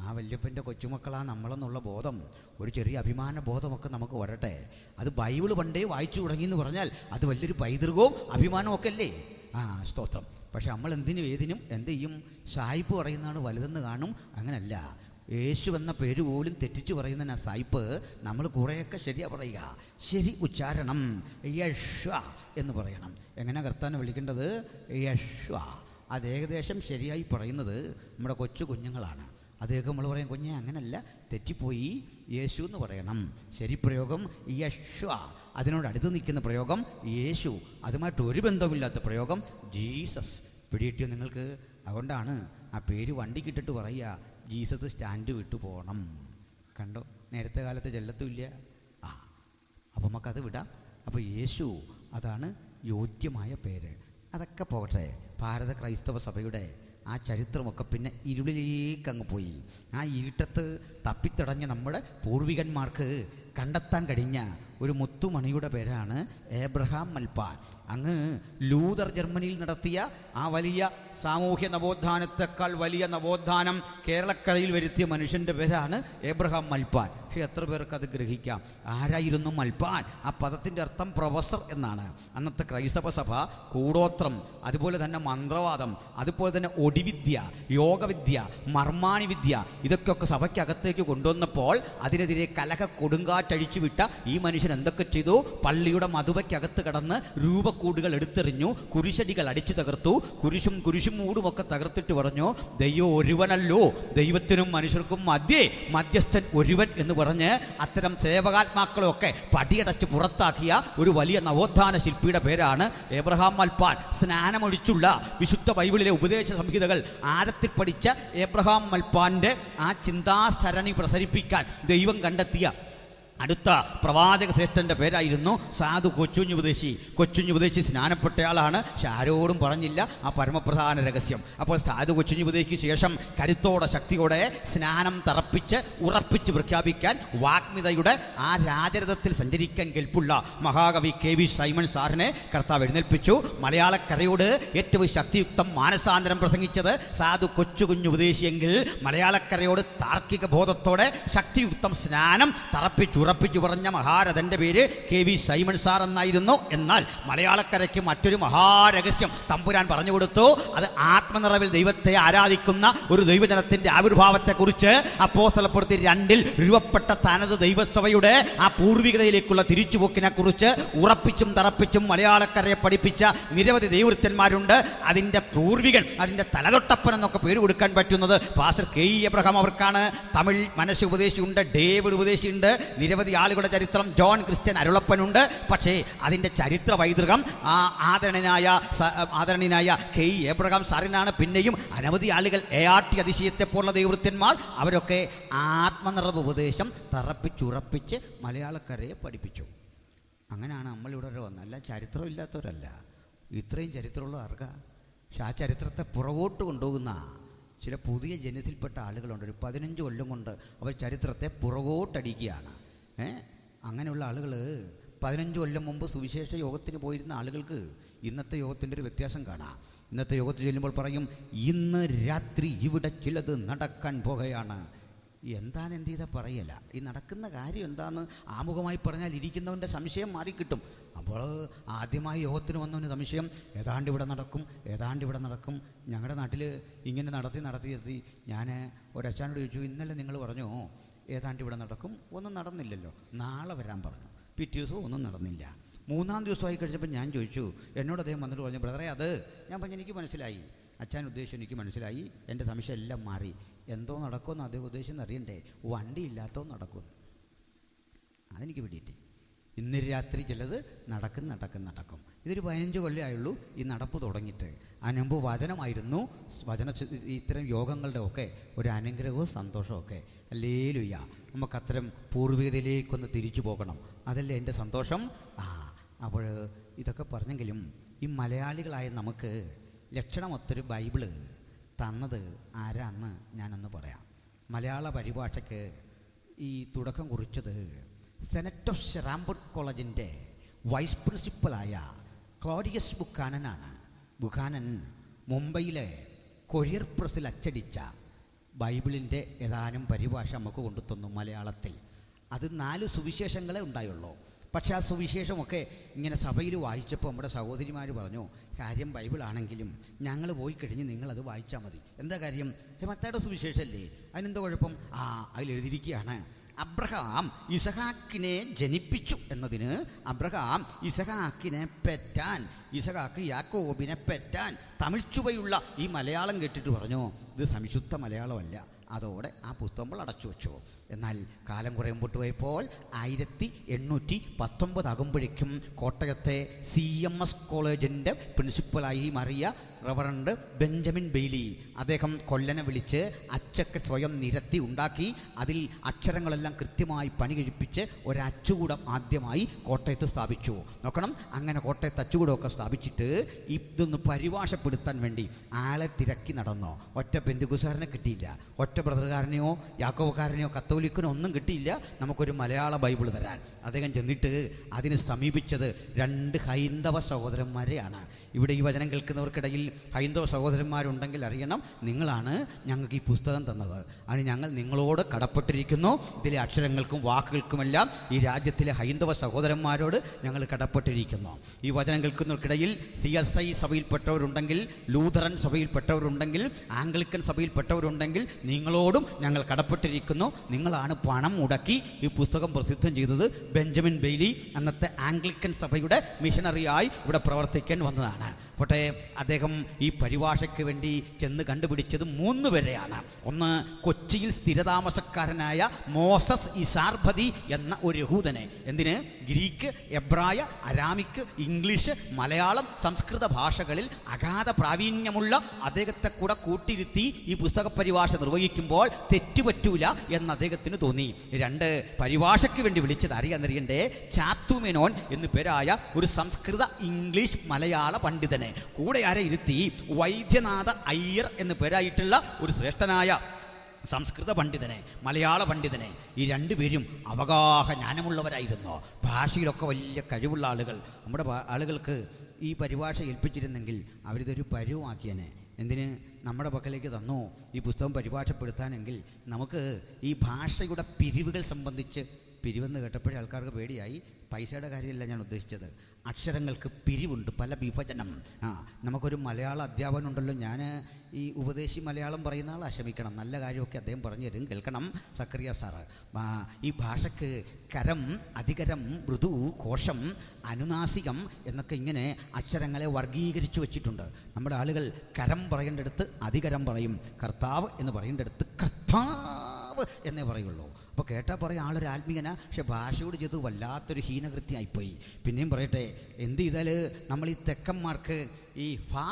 ആ വല്യപ്പൻ്റെ കൊച്ചുമക്കളാണ് നമ്മളെന്നുള്ള ബോധം, ഒരു ചെറിയ അഭിമാന ബോധമൊക്കെ നമുക്ക് വരട്ടെ. അത് ബൈബിൾ പണ്ടേ വായിച്ചു തുടങ്ങിയെന്ന് പറഞ്ഞാൽ അത് വലിയൊരു പൈതൃകവും അഭിമാനവും ഒക്കെ അല്ലേ? സ്തോത്രം. പക്ഷെ നമ്മൾ എന്തിനും ഏതിനും എന്ത് ചെയ്യും? സായിപ്പ് പറയുന്നതാണ് വലുതെന്ന് കാണും. അങ്ങനല്ല, യേശു എന്ന പേര് പോലും തെറ്റിച്ച് പറയുന്ന സായിപ്പ് നമ്മൾ കുറേയൊക്കെ ശരിയാ പറയുക. ശരി ഉച്ചാരണം യശ്വ എന്ന് പറയണം. എങ്ങനെ കർത്താനെ വിളിക്കേണ്ടത്? യശ്വ. അത് ഏകദേശം ശരിയായി പറയുന്നത് നമ്മുടെ കൊച്ചു കുഞ്ഞുങ്ങളാണ്. അദ്ദേഹം നമ്മൾ പറയും, കുഞ്ഞെ അങ്ങനല്ല, തെറ്റിപ്പോയി, യേശു എന്ന് പറയണം. ശരി പ്രയോഗം യശ്വ. അതിനോട് അടുത്ത് നിൽക്കുന്ന പ്രയോഗം യേശു. അതുമായിട്ട് ഒരു ബന്ധമില്ലാത്ത പ്രയോഗം ജീസസ്. പിടികിട്ടിയോ നിങ്ങൾക്ക്? അതുകൊണ്ടാണ് ആ പേര് വണ്ടിക്കിട്ടിട്ട് പറയുക, ജീസസ് സ്റ്റാൻഡ് വിട്ടു പോകണം. കണ്ടോ? നേരത്തെ കാലത്ത് ചെല്ലത്തുമില്ല. അപ്പം നമുക്കത് വിടാം. അപ്പോൾ യേശു അതാണ് യോഗ്യമായ പേര്. അതൊക്കെ പോകട്ടെ. ഭാരത ക്രൈസ്തവ സഭയുടെ ആ ചരിത്രമൊക്കെ പിന്നെ ഇരുളിലേക്ക് അങ്ങ് പോയി. ആ ഇരുട്ടത്ത് തപ്പിത്തടഞ്ഞ നമ്മുടെ പൂർവികന്മാർക്ക് കണ്ടെത്താൻ കഴിഞ്ഞ ഒരു മുത്തുമണിയുടെ പേരാണ് ഏബ്രഹാം മൽപ്പാൻ. അങ്ങ് ലൂതർ ജർമ്മനിയിൽ നടത്തിയ ആ വലിയ സാമൂഹ്യ നവോത്ഥാനത്തെക്കാൾ വലിയ നവോത്ഥാനം കേരളക്കരയിൽ വരുത്തിയ മനുഷ്യൻ്റെ പേരാണ് ഏബ്രഹാം മൽപ്പാൻ. പക്ഷേ എത്ര പേർക്ക് അത് ഗ്രഹിക്കാം? ആരായിരുന്നു മൽപ്പാൻ? ആ പദത്തിൻ്റെ അർത്ഥം പ്രൊഫസർ എന്നാണ്. അന്നത്തെ ക്രൈസ്തവ സഭ കൂടോത്രം, അതുപോലെ തന്നെ മന്ത്രവാദം, അതുപോലെ തന്നെ ഒടിവിദ്യ, യോഗവിദ്യ, മർമാണി വിദ്യ, ഇതൊക്കെ സഭയ്ക്കകത്തേക്ക് കൊണ്ടുവന്നപ്പോൾ അതിനെതിരെ കലഹ കൊടുങ്കാറ്റഴിച്ചു വിട്ട ഈ മനുഷ്യൻ എന്തൊക്കെ ചെയ്തു? പള്ളിയുടെ മധുവയ്ക്കകത്ത് കടന്ന് രൂപക്കൂടുകൾ എടുത്തെറിഞ്ഞു, കുരിശടികൾ അടിച്ചു തകർത്തു, കുരിശും മൂടുമൊക്കെ തകർത്തിട്ട് പറഞ്ഞു, ദൈവം ഒരുവനല്ലോ, ദൈവത്തിനും മനുഷ്യർക്കും മധ്യസ്ഥൻ ഒരുവൻ എന്ന് പറഞ്ഞ് അത്തരം സേവകാത്മാക്കളെയൊക്കെ പടിയടച്ച് പുറത്താക്കിയ ഒരു വലിയ നവോത്ഥാന ശില്പിയുടെ പേരാണ് ഏബ്രഹാം മൽപ്പാൻ. സ്നാനമൊഴിച്ചുള്ള വിശുദ്ധ ബൈബിളിലെ ഉപദേശ സംഹിതകൾ ആഴത്തിൽ പഠിച്ച ഏബ്രഹാം മൽപ്പാൻ്റെ ആ ചിന്താസരണി പ്രസരിപ്പിക്കാൻ ദൈവം കണ്ടെത്തിയ അടുത്ത പ്രവാചക ശ്രേഷ്ഠൻ്റെ പേരായിരുന്നു സാധു കൊച്ചുഞ്ഞുപദേശി. കൊച്ചുഞ്ഞുപദേശി സ്നാനപ്പെട്ടയാളാണ്, പക്ഷെ ആരോടും പറഞ്ഞില്ല ആ പരമപ്രധാന രഹസ്യം. അപ്പോൾ സാധു കൊച്ചുഞ്ഞുപദേശിക്ക് ശേഷം കരുത്തോടെ ശക്തിയോടെ സ്നാനം തറപ്പിച്ച് ഉറപ്പിച്ച് പ്രഖ്യാപിക്കാൻ വാഗ്മിതയുടെ ആ രാജരഥത്തിൽ സഞ്ചരിക്കാൻ കെൽപ്പുള്ള മഹാകവി KV സൈമൺ സാറിനെ കർത്താവ് എഴുന്നേൽപ്പിച്ചു. മലയാളക്കരയോട് ഏറ്റവും ശക്തിയുക്തം മാനസാന്തരം പ്രസംഗിച്ചത് സാധു കൊച്ചുകുഞ്ഞുപദേശിയെങ്കിൽ മലയാളക്കരയോട് താർക്കിക ബോധത്തോടെ ശക്തിയുക്തം സ്നാനം തറപ്പിച്ചു പറഞ്ഞ മഹാരഥന്റെ പേര് KV സൈമൺ സാർ എന്നായിരുന്നു. എന്നാൽ മലയാളക്കരയ്ക്ക് മറ്റൊരു മഹാരഹസ്യം തമ്പുരാൻ പറഞ്ഞു കൊടുത്തു. അത് ആത്മനിറവിൽ ദൈവത്തെ ആരാധിക്കുന്ന ഒരു ദൈവജനത്തിന്റെ ആവിർഭാവത്തെക്കുറിച്ച് അപ്പോസ്തലപ്രവൃത്തി 2 രൂപപ്പെട്ട തനത് ദൈവസഭയുടെ ആ പൂർവികതയിലേക്കുള്ള തിരിച്ചുപോക്കിനെ കുറിച്ച് ഉറപ്പിച്ചും തറപ്പിച്ചും മലയാളക്കരയെ പഠിപ്പിച്ച നിരവധി ദൈവവൃത്തന്മാരുണ്ട്. അതിൻ്റെ പൂർവികൻ, അതിൻ്റെ തലതൊട്ടപ്പൻ എന്നൊക്കെ പേര് കൊടുക്കാൻ പറ്റുന്നത് പാസ്റ്റർ KE എബ്രഹാം അവർക്കാണ്. തമിഴ് മനസ്സ് ഉപദേശിയുണ്ട്, ഡേവിഡ് ഉപദേശിയുണ്ട്, നിരവധി ആളുകളുടെ ചരിത്രം, ജോൺ ക്രിസ്ത്യൻ അരുളപ്പനുണ്ട്. പക്ഷേ അതിൻ്റെ ചരിത്ര വൈതൃകം ആദരണീയനായ KE എബ്രഹാം സാറിനാണ്. പിന്നെയും അനവധി ആളുകൾ ART അതിശയത്തെ പോലുള്ള ദൈവവൃത്തന്മാർ അവരൊക്കെ ആത്മനിറവ് ഉപദേശം തറപ്പിച്ചുറപ്പിച്ച് മലയാളക്കരയെ പഠിപ്പിച്ചു. അങ്ങനെയാണ് നമ്മളിവിടെ വന്നത്. അല്ല, ചരിത്രമില്ലാത്തവരല്ല, ഇത്രയും ചരിത്രമുള്ള ആർക്കാ. പക്ഷെ ആ ചരിത്രത്തെ പുറകോട്ട് കൊണ്ടുപോകുന്ന ചില പുതിയ ജനത്തിൽപ്പെട്ട ആളുകളുണ്ട്. ഒരു 15 കൊല്ലം കൊണ്ട് അവർ ചരിത്രത്തെ പുറകോട്ടടിക്കുകയാണ്. അങ്ങനെയുള്ള ആളുകൾ 15 കൊല്ലം മുമ്പ് സുവിശേഷ യോഗത്തിന് പോയിരുന്ന ആളുകൾക്ക് ഇന്നത്തെ യോഗത്തിൻ്റെ ഒരു വ്യത്യാസം കാണാം. ഇന്നത്തെ യോഗത്തിൽ ചെല്ലുമ്പോൾ പറയും, ഇന്ന് രാത്രി ഇവിടെ ചിലത് നടക്കാൻ പോകുകയാണ്. എന്താണ് എന്ത് ചെയ്താൽ പറയല. ഈ നടക്കുന്ന കാര്യം എന്താണെന്ന് ആമുഖമായി പറഞ്ഞാൽ ഇരിക്കുന്നവൻ്റെ സംശയം മാറിക്കിട്ടും. അപ്പോൾ ആദ്യമായി യോഗത്തിന് വന്നവന് സംശയം, ഏതാണ്ട് ഇവിടെ നടക്കും. ഞങ്ങളുടെ നാട്ടിൽ ഇങ്ങനെ നടത്തി ഞാൻ ഒരച്ഛനോട് ചോദിച്ചു, ഇന്നലെ നിങ്ങൾ പറഞ്ഞു ഏതാണ്ട് ഇവിടെ നടക്കും, ഒന്നും നടന്നില്ലല്ലോ, നാളെ വരാൻ പറഞ്ഞു. പിറ്റേ ദിവസവും ഒന്നും നടന്നില്ല. 3-ാം ദിവസമായി കഴിഞ്ഞപ്പോൾ ഞാൻ ചോദിച്ചു, എന്നോട് അദ്ദേഹം വന്നിട്ട് പറഞ്ഞു, ബ്രദറെ അത് ഞാൻ പറഞ്ഞു, എനിക്ക് മനസ്സിലായി, അച്ഛൻ ഉദ്ദേശം എനിക്ക് മനസ്സിലായി, എൻ്റെ സംശയം എല്ലാം മാറി. എന്തോ നടക്കുമെന്ന് അദ്ദേഹം ഉദ്ദേശം അറിയണ്ടേ, വണ്ടി ഇല്ലാത്തോ നടക്കും. അതെനിക്ക് പിടിയിട്ട് ഇന്ന് രാത്രി ചിലത് നടക്കും. ഇതൊരു 15 കൊല്ലമായുള്ളൂ ഈ നടപ്പ് തുടങ്ങിയിട്ട്. അതിനുമ്പ് വചനമായിരുന്നു. ഇത്തരം യോഗങ്ങളുടെ ഒക്കെ ഒരു അനുഗ്രഹവും സന്തോഷവും ഒക്കെ. ഹല്ലേലൂയ. നമുക്കത്തരം പൂർവികതയിലേക്കൊന്ന് തിരിച്ചു പോകണം. അതല്ലേ എൻ്റെ സന്തോഷം. അപ്പോൾ ഇതൊക്കെ പറഞ്ഞെങ്കിലും ഈ മലയാളികളായ നമുക്ക് ലക്ഷണമൊത്തൊരു ബൈബിള് തന്നത് ആരാന്ന് ഞാനൊന്ന് പറയാം. മലയാള പരിഭാഷയ്ക്ക് ഈ തുടക്കം കുറിച്ചത് സെനറ്റ് ഓഫ് ഷെറാംബർട്ട് കോളേജിൻ്റെ വൈസ് പ്രിൻസിപ്പലായ ക്ലോഡിയസ് ബുക്കാനനാണ്. ബുക്കാനൻ മുംബൈയിലെ കൊറിയർ പ്രസ്സിൽ അച്ചടിച്ച ബൈബിളിൻ്റെ ഏതാനും പരിഭാഷ നമുക്ക് കൊണ്ടുതന്നു മലയാളത്തിൽ. അത് 4 സുവിശേഷങ്ങളെ ഉണ്ടായുള്ളൂ. പക്ഷേ ആ സുവിശേഷമൊക്കെ ഇങ്ങനെ സഭയിൽ വായിച്ചപ്പോൾ നമ്മുടെ സഹോദരിമാർ പറഞ്ഞു, കാര്യം ബൈബിളാണെങ്കിലും ഞങ്ങൾ പോയി കഴിഞ്ഞ് നിങ്ങളത് വായിച്ചാൽ മതി. എന്താ കാര്യം? മത്തായിയുടെ സുവിശേഷമല്ലേ, അതിനെന്താ കുഴപ്പം? അതിലെഴുതിയിരിക്കുകയാണ്, അബ്രഹാം ഇസഹാക്കിനെ ജനിപ്പിച്ചു എന്നതിന് അബ്രഹാം ഇസഹാക്കിനെ പെറ്റാൻ, ഇസഹാക്ക് യാക്കോബിനെ പെറ്റാൻ. തമിഴ് ചുവയുള്ള ഈ മലയാളം കേട്ടിട്ട് പറഞ്ഞു, ഇത് സംശുദ്ധ മലയാളമല്ല. അതോടെ ആ പുസ്തകങ്ങൾ അടച്ചു വെച്ചു. എന്നാൽ കാലം കുറേ മുമ്പോട്ട് പോയപ്പോൾ 1819 ആകുമ്പോഴേക്കും കോട്ടയത്തെ CMS കോളേജിൻ്റെ പ്രിൻസിപ്പലായി മാറിയ റവറൻഡ് ബെഞ്ചമിൻ ബെയ്ലി, അദ്ദേഹം കൊല്ലനെ വിളിച്ച് അച്ചൊക്കെ സ്വയം നിരത്തി ഉണ്ടാക്കി അതിൽ അക്ഷരങ്ങളെല്ലാം കൃത്യമായി പണി കഴിപ്പിച്ച് ഒരച്ചുകൂടം ആദ്യമായി കോട്ടയത്ത് സ്ഥാപിച്ചു. നോക്കണം, അങ്ങനെ കോട്ടയത്ത് അച്ചുകൂടമൊക്കെ സ്ഥാപിച്ചിട്ട് ഇതൊന്ന് പരിഭാഷപ്പെടുത്താൻ വേണ്ടി ആളെ തിരക്കി നടന്നു. ഒറ്റ പെന്തിക്കുസാരനെ കിട്ടിയില്ല, ഒറ്റ ബ്രദറുകാരനെയോ യാക്കോബക്കാരനെയോ കത്തോലിക്കനോ ഒന്നും കിട്ടിയില്ല നമുക്കൊരു മലയാള ബൈബിൾ തരാൻ. അദ്ദേഹം ചെന്നിട്ട് അതിന് സമീപിച്ചത് 2 ഹൈന്ദവ സഹോദരന്മാരെയാണ്. ഇവിടെ ഈ വചനം കേൾക്കുന്നവർക്കിടയിൽ ഹൈന്ദവ സഹോദരന്മാരുണ്ടെങ്കിൽ അറിയണം, നിങ്ങളാണ് ഞങ്ങൾക്ക് ഈ പുസ്തകം തന്നത്. അതിന് ഞങ്ങൾ നിങ്ങളോട് കടപ്പെട്ടിരിക്കുന്നു. ഇതിലെ അക്ഷരങ്ങൾക്കും വാക്കുകൾക്കുമെല്ലാം ഈ രാജ്യത്തിലെ ഹൈന്ദവ സഹോദരന്മാരോട് ഞങ്ങൾ കടപ്പെട്ടിരിക്കുന്നു. ഈ വചനം കേൾക്കുന്നവർക്കിടയിൽ CSI സഭയിൽപ്പെട്ടവരുണ്ടെങ്കിൽ, ലൂഥറൻ സഭയിൽപ്പെട്ടവരുണ്ടെങ്കിൽ, ആംഗ്ലിക്കൻ സഭയിൽപ്പെട്ടവരുണ്ടെങ്കിൽ നിങ്ങളോടും ഞങ്ങൾ കടപ്പെട്ടിരിക്കുന്നു. നിങ്ങളാണ് പണം മുടക്കി ഈ പുസ്തകം പ്രസിദ്ധം ചെയ്തത്. ബെഞ്ചമിൻ ബെയ്ലി അന്നത്തെ ആംഗ്ലിക്കൻ സഭയുടെ മിഷണറിയായി ഇവിടെ പ്രവർത്തിക്കാൻ വന്നതാണ്. പോട്ടെ, അദ്ദേഹം ഈ പരിഭാഷയ്ക്ക് വേണ്ടി ചെന്ന് കണ്ടുപിടിച്ചത് 3 പേരെയാണ്. ഒന്ന്, കൊച്ചിയിൽ സ്ഥിരതാമസക്കാരനായ മോസസ് ഇസാർഭതി എന്ന ഒരു യഹൂദനെ. എന്തിന്? ഗ്രീക്ക്, എബ്രായ, അരാമിക്, ഇംഗ്ലീഷ്, മലയാളം, സംസ്കൃത ഭാഷകളിൽ അഗാധ പ്രാവീണ്യമുള്ള അദ്ദേഹത്തെ കൂടെ കൂട്ടിയിരുത്തി ഈ പുസ്തക പരിഭാഷ നിർവഹിക്കുമ്പോൾ തെറ്റുപറ്റൂല എന്ന് അദ്ദേഹത്തിന് തോന്നി. 2, പരിഭാഷയ്ക്ക് വേണ്ടി വിളിച്ചത് അറിയാന്നറിയണ്ടേ, ചാത്തുമെനോൻ എന്നു പേരായ ഒരു സംസ്കൃത, ഇംഗ്ലീഷ്, മലയാള പണ്ഡിതനെ. കൂടെ ആരെ ഇരുത്തി? വൈദ്യനാഥ അയ്യർ എന്നു പേരായിട്ടുള്ള ഒരു ശ്രേഷ്ഠനായ സംസ്കൃത പണ്ഡിതനെ, മലയാള പണ്ഡിതനെ. ഈ 2 പേരും അവഗാഹ ജ്ഞാനമുള്ളവരായിരുന്നു. ഭാഷയിലൊക്കെ വലിയ കഴിവുള്ള ആളുകൾ. നമ്മുടെ ആളുകൾക്ക് ഈ പരിഭാഷ ഏൽപ്പിച്ചിരുന്നെങ്കിൽ അവരിതൊരു പരുവാക്കിയനെ. എന്തിന്? നമ്മുടെ പക്കലേക്ക് തന്നു ഈ പുസ്തകം പരിഭാഷപ്പെടുത്താനെങ്കിൽ നമുക്ക് ഈ ഭാഷയുടെ പിരിവുകൾ സംബന്ധിച്ച്. പിരിവെന്ന് കേട്ടപ്പോഴേ ആൾക്കാർക്ക് പേടിയായി. പൈസയുടെ കാര്യമല്ല ഞാൻ ഉദ്ദേശിച്ചത്. അക്ഷരങ്ങൾക്ക് പിരിവുണ്ട്, പല വിഭജനം. നമുക്കൊരു മലയാള അധ്യാപകനുണ്ടല്ലോ, ഞാൻ ഈ ഉപദേശി മലയാളം പറയുന്ന ആളാ, ക്ഷമിക്കണം. നല്ല കാര്യമൊക്കെ അദ്ദേഹം പറഞ്ഞു തരും, കേൾക്കണം. സക്കറിയ സാറ് ഈ ഭാഷയ്ക്ക് കരം, അധികരം, മൃദു, കോശം, അനുനാസികം എന്നൊക്കെ ഇങ്ങനെ അക്ഷരങ്ങളെ വർഗീകരിച്ചു വച്ചിട്ടുണ്ട്. നമ്മുടെ ആളുകൾ കരം പറയേണ്ടടുത്ത് അധികരം പറയും, കർത്താവ് എന്ന് പറയേണ്ടടുത്ത് കർത്താവ് എന്നേ പറയുള്ളൂ. അപ്പോൾ കേട്ടാൽ പറയും ആളൊരു ആത്മീയനാ, പക്ഷെ ഭാഷയോട് ചെയ്ത് വല്ലാത്തൊരു ഹീനകൃത്യമായിപ്പോയി. പിന്നെയും പറയട്ടെ, എന്ത് ചെയ്താൽ നമ്മൾ ഈ തെക്കന്മാർക്ക് ഈ ഫ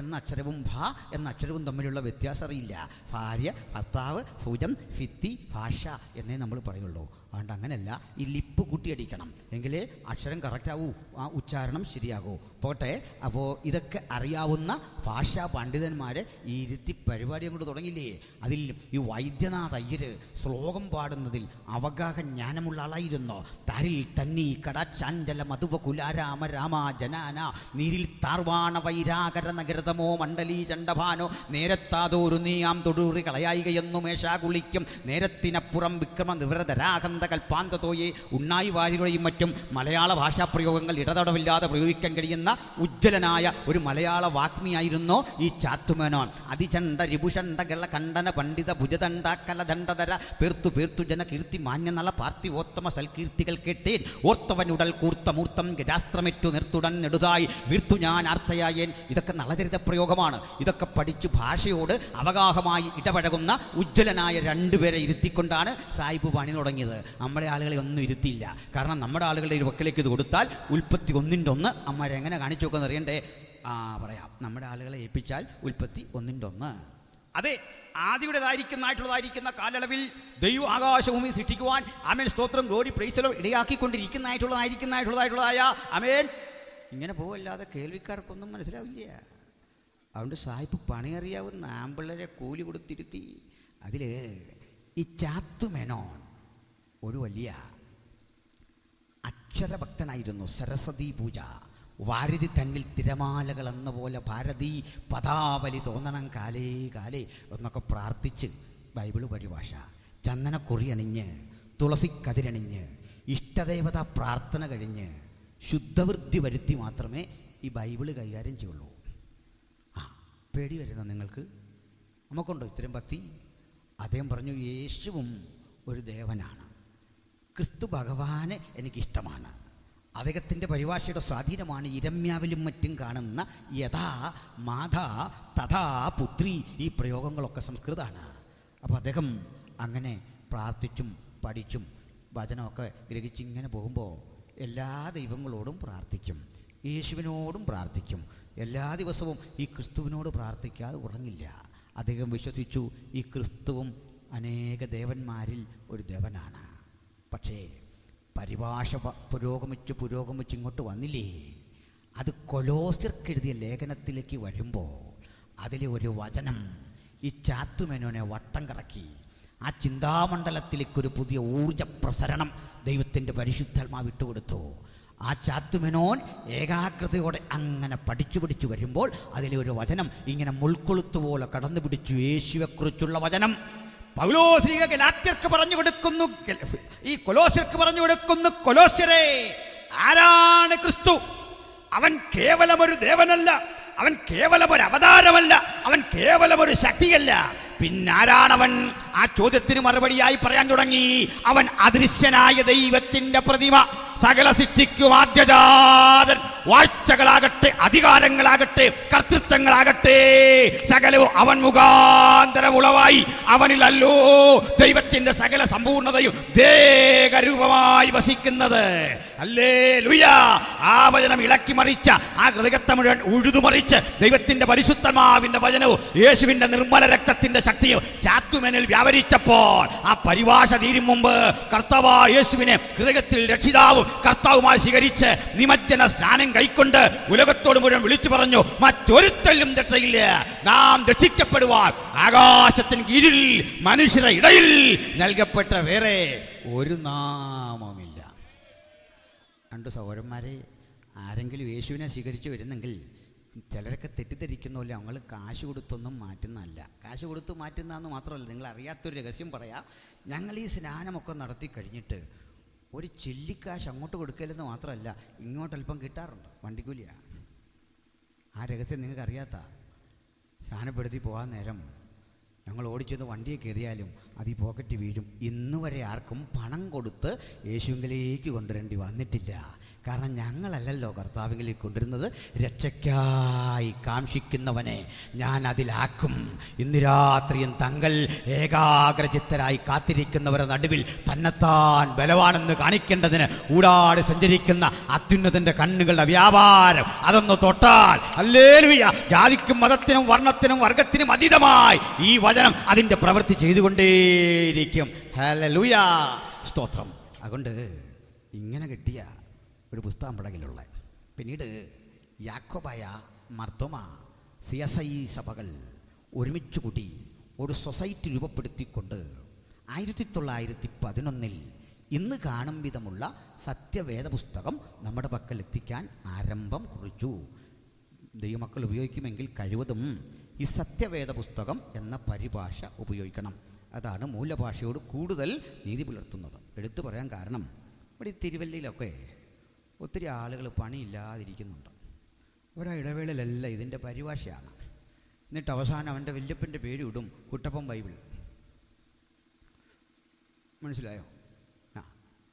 എന്ന അക്ഷരവും ഭ എന്ന അക്ഷരവും തമ്മിലുള്ള വ്യത്യാസം അറിയില്ല. ഭാര്യ, ഭർത്താവ്, ഭുജം, ഭിത്തി, ഭാഷ എന്നേ നമ്മൾ പറയുള്ളൂ. അതുകൊണ്ട് അങ്ങനെയല്ല, ഈ ലിപ്പ് കൂട്ടിയടിക്കണം, എങ്കിലേ അക്ഷരം കറക്റ്റാവൂ, ആ ഉച്ചാരണം ശരിയാകൂ. പോട്ടെ, അപ്പോൾ ഇതൊക്കെ അറിയാവുന്ന ഭാഷാ പണ്ഡിതന്മാരെ ഈ ഇരുത്തി പരിപാടി അങ്ങോട്ട് തുടങ്ങിയില്ലേ. അതിൽ ഈ വൈദ്യനാഥ അയ്യര് ശ്ലോകം പാടുന്നതിൽ അവഗാഹ ജ്ഞാനമുള്ള ആളായിരുന്നു. താരിൽ തന്നി കടാച്ചാഞ്ചല മധുവ കുലാരാമ രാമ ജനാന നീരിൽ താർവാണ വൈരാകര നഗരതമോ മണ്ഡലീ ചണ്ഡഭാനോ നേരത്താതോരു നീയാം തൊടൂറി കളയായികയെന്നു മേഷാ കുളിക്കും നേരത്തിനപ്പുറം വിക്രമ നിവൃതരാഹന്ത കൽപ്പാന്തതോയെ. ഉണ്ണായി വാര്യരുടെയും മറ്റും മലയാള ഭാഷാപ്രയോഗങ്ങൾ ഇടതടവില്ലാതെ പ്രയോഗിക്കാൻ കഴിയുന്ന ഉജ്ജ്വലനായ ഒരു മലയാള വാഗ്മിയായിരുന്നു ഈ ചാത്തുമേനോൻ. അതിചണ്ഡ രിപുഷണ്ഡ ഗള കണ്ഡന പണ്ഡിത ഭുജദണ്ഡ കലദണ്ഡധര പേർത്തു പേർത്തു ജന കീർത്തി മാന്യനള പാർത്ഥിവോത്തമ സൽകീർത്തികൾ കേട്ടേൻ ഓർത്തവനുടൽ കൂർത്തമൂർത്തം ഗജാസ്ത്രമേറ്റു നിർത്തുടൻ നെടുതായി വീർത്തു ഞാൻ ആർത്തയായേൻ. ഇതൊക്കെ നളചരിത പ്രയോഗമാണ്. ഇതൊക്കെ പഠിച്ചു ഭാഷയോട് അവഗാഹമായി ഇടപഴകുന്ന ഉജ്ജ്വലനായ 2 പേരെ ഇരുത്തിക്കൊണ്ടാണ് സായിപ്പ് പണി തുടങ്ങിയത്. നമ്മുടെ ആളുകളെ ഒന്നും ഇരുത്തിയില്ല. കാരണം നമ്മുടെ ആളുകളുടെ ഒരു വക്കിലേക്ക് ഇത് കൊടുത്താൽ ഉൽപ്പത്തി 1:1 അമ്മരെങ്ങനെ കാണിച്ചു നോക്കുമെന്ന് അറിയണ്ടേ? പറയാം. നമ്മുടെ ആളുകളെ ഏൽപ്പിച്ചാൽ ഉൽപ്പത്തി 1:1. അതെ, ആദിയുടേതായിരിക്കുന്നതായിട്ടുള്ളതായിരിക്കുന്ന കാലയളവിൽ ദൈവം ആകാശഭൂമി സൃഷ്ടിക്കുവാൻ ആമേൻ സ്തോത്രം ഗ്ലോറി പ്രൈസലോ ഇടയാക്കിക്കൊണ്ടിരിക്കുന്നതായിട്ടുള്ളതായ ആമേൻ ഇങ്ങനെ പോവല്ലാതെ കേൾവിക്കാർക്കൊന്നും മനസ്സിലാവില്ല. അതുകൊണ്ട് സാഹിബ് പണിയറിയാവുന്ന ആമ്പിള്ളരെ കൂലി കൊടുത്തിരുത്തി. അതിൽ ഈ ചാത്തുമേനോൻ ഒരു വലിയ അക്ഷരഭക്തനായിരുന്നു. സരസ്വതി പൂജ, വാരിധി തന്നിൽ തിരമാലകൾ എന്ന പോലെ ഭാരതി പദാവലി തോന്നണം കാലേ കാലേ എന്നൊക്കെ പ്രാർത്ഥിച്ച് ബൈബിള് പരിഭാഷ, ചന്ദനക്കുറി അണിഞ്ഞ്, തുളസി കതിരണിഞ്ഞ്, ഇഷ്ടദേവത പ്രാർത്ഥന കഴിഞ്ഞ് ശുദ്ധവൃത്തി വരുത്തി മാത്രമേ ഈ ബൈബിള് കൈകാര്യം ചെയ്യുള്ളൂ. പേടി വരുന്ന നിങ്ങൾക്ക്? നമുക്കുണ്ടോ ഇത്രയും ഭക്തി? അദ്ദേഹം പറഞ്ഞു, യേശുവും ഒരു ദേവനാണ്, ക്രിസ്തു ഭഗവാന് എനിക്കിഷ്ടമാണ്. അദ്ദേഹത്തിൻ്റെ പരിഭാഷയുടെ സ്വാധീനമാണ് ഇരമ്യാവിലും മറ്റും കാണുന്ന യഥാ മാതാ തഥാ പുത്രി ഈ പ്രയോഗങ്ങളൊക്കെ സംസ്കൃതമാണ്. അപ്പോൾ അദ്ദേഹം അങ്ങനെ പ്രാർത്ഥിച്ചും പഠിച്ചും വചനമൊക്കെ ഗ്രഹിച്ചിങ്ങനെ പോകുമ്പോൾ എല്ലാ ദൈവങ്ങളോടും പ്രാർത്ഥിക്കും, യേശുവിനോടും പ്രാർത്ഥിക്കും. എല്ലാ ദിവസവും ഈ ക്രിസ്തുവിനോട് പ്രാർത്ഥിക്കാതെ ഉറങ്ങില്ല. അദ്ദേഹം വിശ്വസിച്ചു ഈ ക്രിസ്തുവും അനേക ദേവന്മാരിൽ ഒരു ദേവനാണ്. പക്ഷേ പരിഭാഷ പുരോഗമിച്ച് ഇങ്ങോട്ട് വന്നില്ലേ? അത് കൊലോസ്യർക്കെഴുതിയ ലേഖനത്തിലേക്ക് വരുമ്പോൾ അതിലെ ഒരു വചനം ഈ ചാത്തുമേനോനെ വട്ടം കറക്കി. ആ ചിന്താമണ്ഡലത്തിലേക്കൊരു പുതിയ ഊർജ പ്രസരണം ദൈവത്തിൻ്റെ പരിശുദ്ധാത്മാവ് വിട്ടുകൊടുത്തു. ആ ചാത്തുമേനോൻ ഏകാഗ്രതയോടെ അങ്ങനെ പഠിച്ചു വരുമ്പോൾ അതിലെ ഒരു വചനം ഇങ്ങനെ മുൾക്കൊളുത്തുപോലെ കടന്നു പിടിച്ചു. യേശുവെക്കുറിച്ചുള്ള വചനം പൗലോസ് ഗലാത്യർക്ക് പറഞ്ഞു കൊടുക്കുന്നു, ഈ കൊലോസ്യർക്ക് പറഞ്ഞു കൊടുക്കുന്നു, കൊലോസ്യരെ, ആരാണ് ക്രിസ്തു? അവൻ കേവലം ഒരു ദേവനല്ല, അവൻ കേവലം ഒരു അവതാരമല്ല, അവൻ കേവലം ഒരു ശക്തിയല്ല. പിന്നാരാണവൻ? ആ ചോദ്യത്തിന് മറുപടിയായി പറയാൻ തുടങ്ങി, അവൻ അദൃശ്യനായ ദൈവത്തിന്റെ പ്രതിമ, സകല സൃഷ്ടിക്കും ആദ്യജാതൻ, വാഴ്ചകളാകട്ടെ, അധികാരങ്ങളാകട്ടെ, കർത്തൃത്വങ്ങളാകട്ടെ, സകലവും അവൻ മുഖാന്തരം ഉളവായി. അവനിലല്ലോ ദൈവത്തിന്റെ സകല സമ്പൂർണതയും ദേഹരൂപമായി വസിക്കുന്നത്. ഹല്ലേലൂയ. ആ വചനം ഇളക്കി മറിച്ച ആ ഹൃദയത്തെ മുഴുവൻ ഉഴുതുമറിച്ച് ദൈവത്തിന്റെ പരിശുദ്ധമാവിന്റെ വചനവും യേശുവിന്റെ നിർമ്മല രക്തത്തിന്റെ ശക്തിയും ചാത്തുമേനിൽ വ്യാപരിച്ചപ്പോൾ ആ പരിഭാഷ തീരും മുമ്പ് കർത്താവായ യേശുവിനെ ഹൃദയത്തിൽ രക്ഷിതാവും കർത്താവുമായി സ്വീകരിച്ച് നിമജ്ജന സ്നാനം കൈക്കൊണ്ട് ഉലകത്തോട് മുഴുവൻ വിളിച്ചു പറഞ്ഞു, മറ്റൊരുത്തലും രക്ഷയില്ല. നാം രക്ഷിക്കപ്പെടുവാൻ ആകാശത്തിന് കീഴിൽ മനുഷ്യരുടെ ഇടയിൽ നൽകപ്പെട്ട വേറെ ഒരു നാമമില്ല. രണ്ട് സഹോദരന്മാരെ, ആരെങ്കിലും യേശുവിനെ സ്വീകരിച്ചു വരുന്നെങ്കിൽ ചിലരൊക്കെ തെറ്റിദ്ധരിക്കുന്നല്ലോ, ഞങ്ങൾ കാശ് കൊടുത്തൊന്നും മാറ്റുന്നതല്ല. കാശ് കൊടുത്ത് മാറ്റുന്നതെന്ന് മാത്രമല്ല, നിങ്ങൾ അറിയാത്തൊരു രഹസ്യം പറയാം. ഞങ്ങൾ ഈ സ്നാനമൊക്കെ നടത്തി കഴിഞ്ഞിട്ട് ഒരു ചില്ലിക്കാശ് അങ്ങോട്ട് കൊടുക്കലെന്ന് മാത്രമല്ല, ഇങ്ങോട്ടല്പം കിട്ടാറുണ്ട്. വണ്ടിക്കൂലിയാണ്. ആ രഹസ്യം നിങ്ങൾക്ക് അറിയാത്ത സ്നാനപ്പെടുത്തി പോകാൻ നേരം ഞങ്ങൾ ഓടിച്ചെന്ന് വണ്ടിയെ കയറിയാലും അത് ഈ പോക്കറ്റ് വീഴും. ഇന്ന് വരെ ആർക്കും പണം കൊടുത്ത് യേശുവിലേക്ക് കൊണ്ടുവരേണ്ടി വന്നിട്ടില്ല. കാരണം ഞങ്ങളല്ലല്ലോ കർത്താവിലേക്ക് കൊണ്ടുവരുന്നത്. രക്ഷയ്ക്കായി കാംക്ഷിക്കുന്നവനെ ഞാൻ അതിലാക്കും. ഇന്ന് രാത്രിയും തങ്ങൾ ഏകാഗ്രചിത്തരായി കാത്തിരിക്കുന്നവരുടെ നടുവിൽ തന്നെത്താൻ ബലവാനെന്ന് കാണിക്കേണ്ടതിന് ഊടാടി സഞ്ചരിക്കുന്ന അത്യുന്നതന്റെ കണ്ണുകളുടെ വ്യാപാരം അതൊന്ന് തൊട്ടാൽ, ഹല്ലേലൂയ, ജാതിക്കും മതത്തിനും വർണ്ണത്തിനും വർഗത്തിനും അതീതമായി ഈ വചനം അതിൻ്റെ പ്രവൃത്തി ചെയ്തുകൊണ്ടേയിരിക്കും. ഹല്ലേലൂയ, സ്തോത്രം. അതുകൊണ്ട് ഇങ്ങനെ കിട്ടിയ ഒരു പുസ്തകം പടകിലുള്ള പിന്നീട് യാക്കോബായ, മർത്തോമ, CSI സഭകൾ ഒരുമിച്ച് കൂടി ഒരു സൊസൈറ്റി രൂപപ്പെടുത്തിക്കൊണ്ട് 1911 ഇന്ന് കാണും വിധമുള്ള സത്യവേദ പുസ്തകം നമ്മുടെ പക്കൽ എത്തിക്കാൻ ആരംഭം കുറിച്ചു. ദൈവമക്കൾ ഉപയോഗിക്കുമെങ്കിൽ കഴിവതും ഈ സത്യവേദ പുസ്തകം എന്ന പരിഭാഷ ഉപയോഗിക്കണം. അതാണ് മൂലഭാഷയോട് കൂടുതൽ നീതി പുലർത്തുന്നത്. എടുത്തു പറയാൻ കാരണം, ഇവിടെ ഈ തിരുവല്ലയിലൊക്കെ ഒത്തിരി ആളുകൾ പണിയില്ലാതിരിക്കുന്നുണ്ട്. ഒരാ ഇടവേളയിലെല്ലാം ഇതിൻ്റെ പരിഭാഷയാണ്. എന്നിട്ട് അവസാനം അവൻ്റെ വല്യപ്പൻ്റെ പേര് ഇടും, കുട്ടപ്പൻ ബൈബിൾ. മനസ്സിലായോ?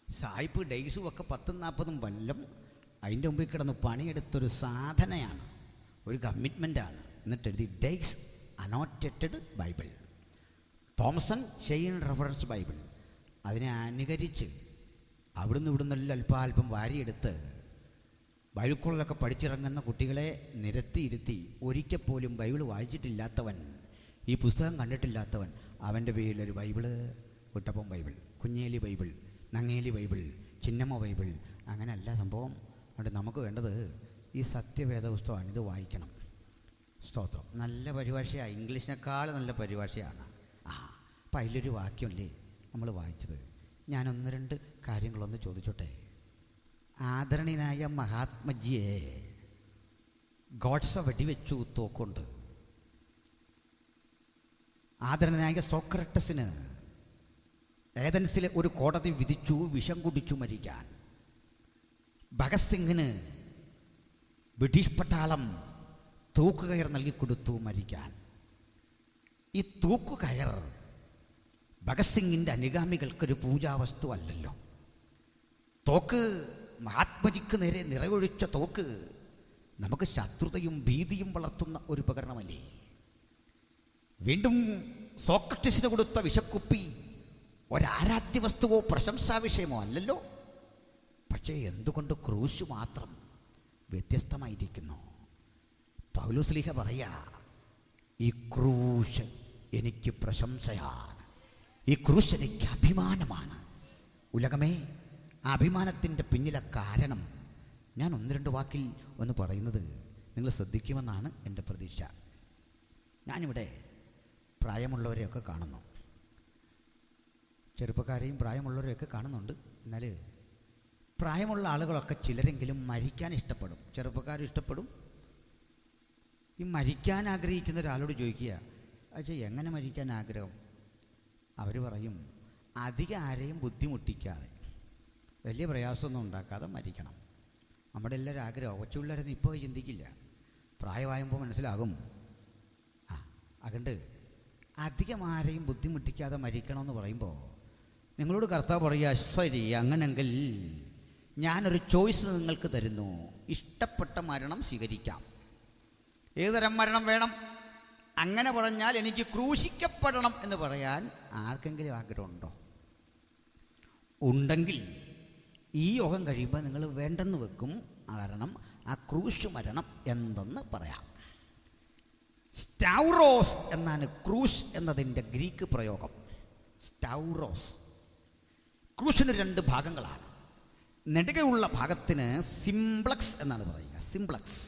സായിപ്പ് ഡേയ്സും ഒക്കെ 10-40 കൊല്ലം അതിൻ്റെ മുമ്പിൽ കിടന്ന് പണിയെടുത്തൊരു സാധനയാണ്, ഒരു കമ്മിറ്റ്മെൻറ്റാണ്. എന്നിട്ട് എഴുതി Dake's annotated Bible, Thompson chain reference Bible. അതിനെ അനുകരിച്ച് അവിടുന്ന് ഇവിടുന്നെല്ലാം അല്പാൽപ്പം വാരിയെടുത്ത് ബൈബിൾ കോളേജിലൊക്കെ പഠിച്ചിറങ്ങുന്ന കുട്ടികളെ നിരത്തിയിരുത്തി ഒരിക്കൽ പോലും ബൈബിൾ വായിച്ചിട്ടില്ലാത്തവൻ, ഈ പുസ്തകം കണ്ടിട്ടില്ലാത്തവൻ, അവൻ്റെ പേരിലൊരു Bible, Kuttappan Bible, Kunjeli Bible, Nangeli Bible, Chinnamma Bible, അങ്ങനെയല്ല സംഭവം. അതുകൊണ്ട് നമുക്ക് വേണ്ടത് ഈ സത്യവേദ പുസ്തകമാണ്. ഇത് വായിക്കണം. സ്തോത്രം. നല്ല പരിഭാഷയാണ്, ഇംഗ്ലീഷിനേക്കാൾ നല്ല പരിഭാഷയാണ്. അപ്പം അതിലൊരു വാക്യമല്ലേ നമ്മൾ വായിച്ചത്. ഞാൻ 1-2 കാര്യങ്ങളൊന്ന് ചോദിച്ചോട്ടെ. ആദരണീയനായ മഹാത്മജിയെ ഗോഡ്സ വെടിവെച്ചു തോക്കൊണ്ട്. ആദരണീയനായ സോക്രട്ടസിന് ഏതൻസിലെ ഒരു കോടതി വിധിച്ചു വിഷം കുടിച്ചു മരിക്കാൻ. ഭഗത് സിംഗിന് ബ്രിട്ടീഷ് പട്ടാളം തൂക്കുകയർ നൽകിക്കൊടുത്തു മരിക്കാൻ. ഈ തൂക്കുകയർ ഭഗത് സിംഗിൻ്റെ അനുഗാമികൾക്കൊരു പൂജാവസ്തു അല്ലല്ലോ. തോക്ക്, മഹാത്മജിക്ക് നേരെ നിറയൊഴിച്ച തോക്ക് നമുക്ക് ശത്രുതയും ഭീതിയും വളർത്തുന്ന ഒരു ഉപകരണമല്ലേ. വീണ്ടും സോക്രട്ടീസിന് കൊടുത്ത വിഷക്കുപ്പി ഒരാരാധ്യ വസ്തുവോ പ്രശംസാ വിഷയമോ അല്ലല്ലോ. പക്ഷേ എന്തുകൊണ്ട് ക്രൂശ് മാത്രം വ്യത്യസ്തമായിരിക്കുന്നു? പൗലോസ്ലീഹ പറയാ, ഈ ക്രൂശ് എനിക്ക് പ്രശംസയാണ്, ഈ ക്രൂശ് എനിക്ക് അഭിമാനമാണ്. ഉലകമേ, ആ അഭിമാനത്തിൻ്റെ പിന്നിലെ കാരണം ഞാൻ 1-2 വാക്കിൽ ഒന്ന് പറയുന്നത് നിങ്ങൾ ശ്രദ്ധിക്കുമെന്നാണ് എൻ്റെ പ്രതീക്ഷ. ഞാനിവിടെ പ്രായമുള്ളവരെയൊക്കെ കാണുന്നു, ചെറുപ്പക്കാരെയും പ്രായമുള്ളവരെയൊക്കെ കാണുന്നുണ്ട്. എന്നാൽ പ്രായമുള്ള ആളുകളൊക്കെ ചിലരെങ്കിലും മരിക്കാൻ ഇഷ്ടപ്പെടും, ചെറുപ്പക്കാരും ഇഷ്ടപ്പെടും. ഈ മരിക്കാൻ ആഗ്രഹിക്കുന്ന ഒരാളോട് ചോദിക്കുക, അച്ഛാ എങ്ങനെ മരിക്കാൻ ആഗ്രഹം? അവർ പറയും, അധികം ആരെയും ബുദ്ധിമുട്ടിക്കാതെ, വലിയ പ്രയാസമൊന്നും ഉണ്ടാക്കാതെ മരിക്കണം. നമ്മുടെ എല്ലാവരും ആഗ്രഹം. കൊച്ചുപിള്ളേരൊന്നും ഇപ്പോൾ ചിന്തിക്കില്ല, പ്രായമാകുമ്പോൾ മനസ്സിലാകും. അതുകൊണ്ട് അധികം ആരെയും ബുദ്ധിമുട്ടിക്കാതെ മരിക്കണമെന്ന് പറയുമ്പോൾ നിങ്ങളോട് കർത്താവ് പറയുക, ശരി, അങ്ങനെങ്കിൽ ഞാനൊരു ചോയ്സ് നിങ്ങൾക്ക് തരുന്നു. ഇഷ്ടപ്പെട്ട മരണം സ്വീകരിക്കാം. ഏതുതരം മരണം വേണം? അങ്ങനെ പറഞ്ഞാൽ എനിക്ക് ക്രൂശിക്കപ്പെടണം എന്ന് പറയാൻ ആർക്കെങ്കിലും ആഗ്രഹമുണ്ടോ? ഉണ്ടെങ്കിൽ ഈ യോഗം കഴിയുമ്പോൾ നിങ്ങൾ വേണ്ടെന്ന് വെക്കും. കാരണം ആ ക്രൂശ് മരണം എന്തെന്ന് പറയാം. സ്റ്റൗറോസ് എന്നാണ് ക്രൂശ് എന്നതിൻ്റെ ഗ്രീക്ക് പ്രയോഗം. സ്റ്റൗറോസ്. ക്രൂശിന് 2 ഭാഗങ്ങളാണ്. നെടുകയുള്ള ഭാഗത്തിന് സിംപ്ലക്സ് എന്നാണ് പറയുക. സിംപ്ലക്സ്.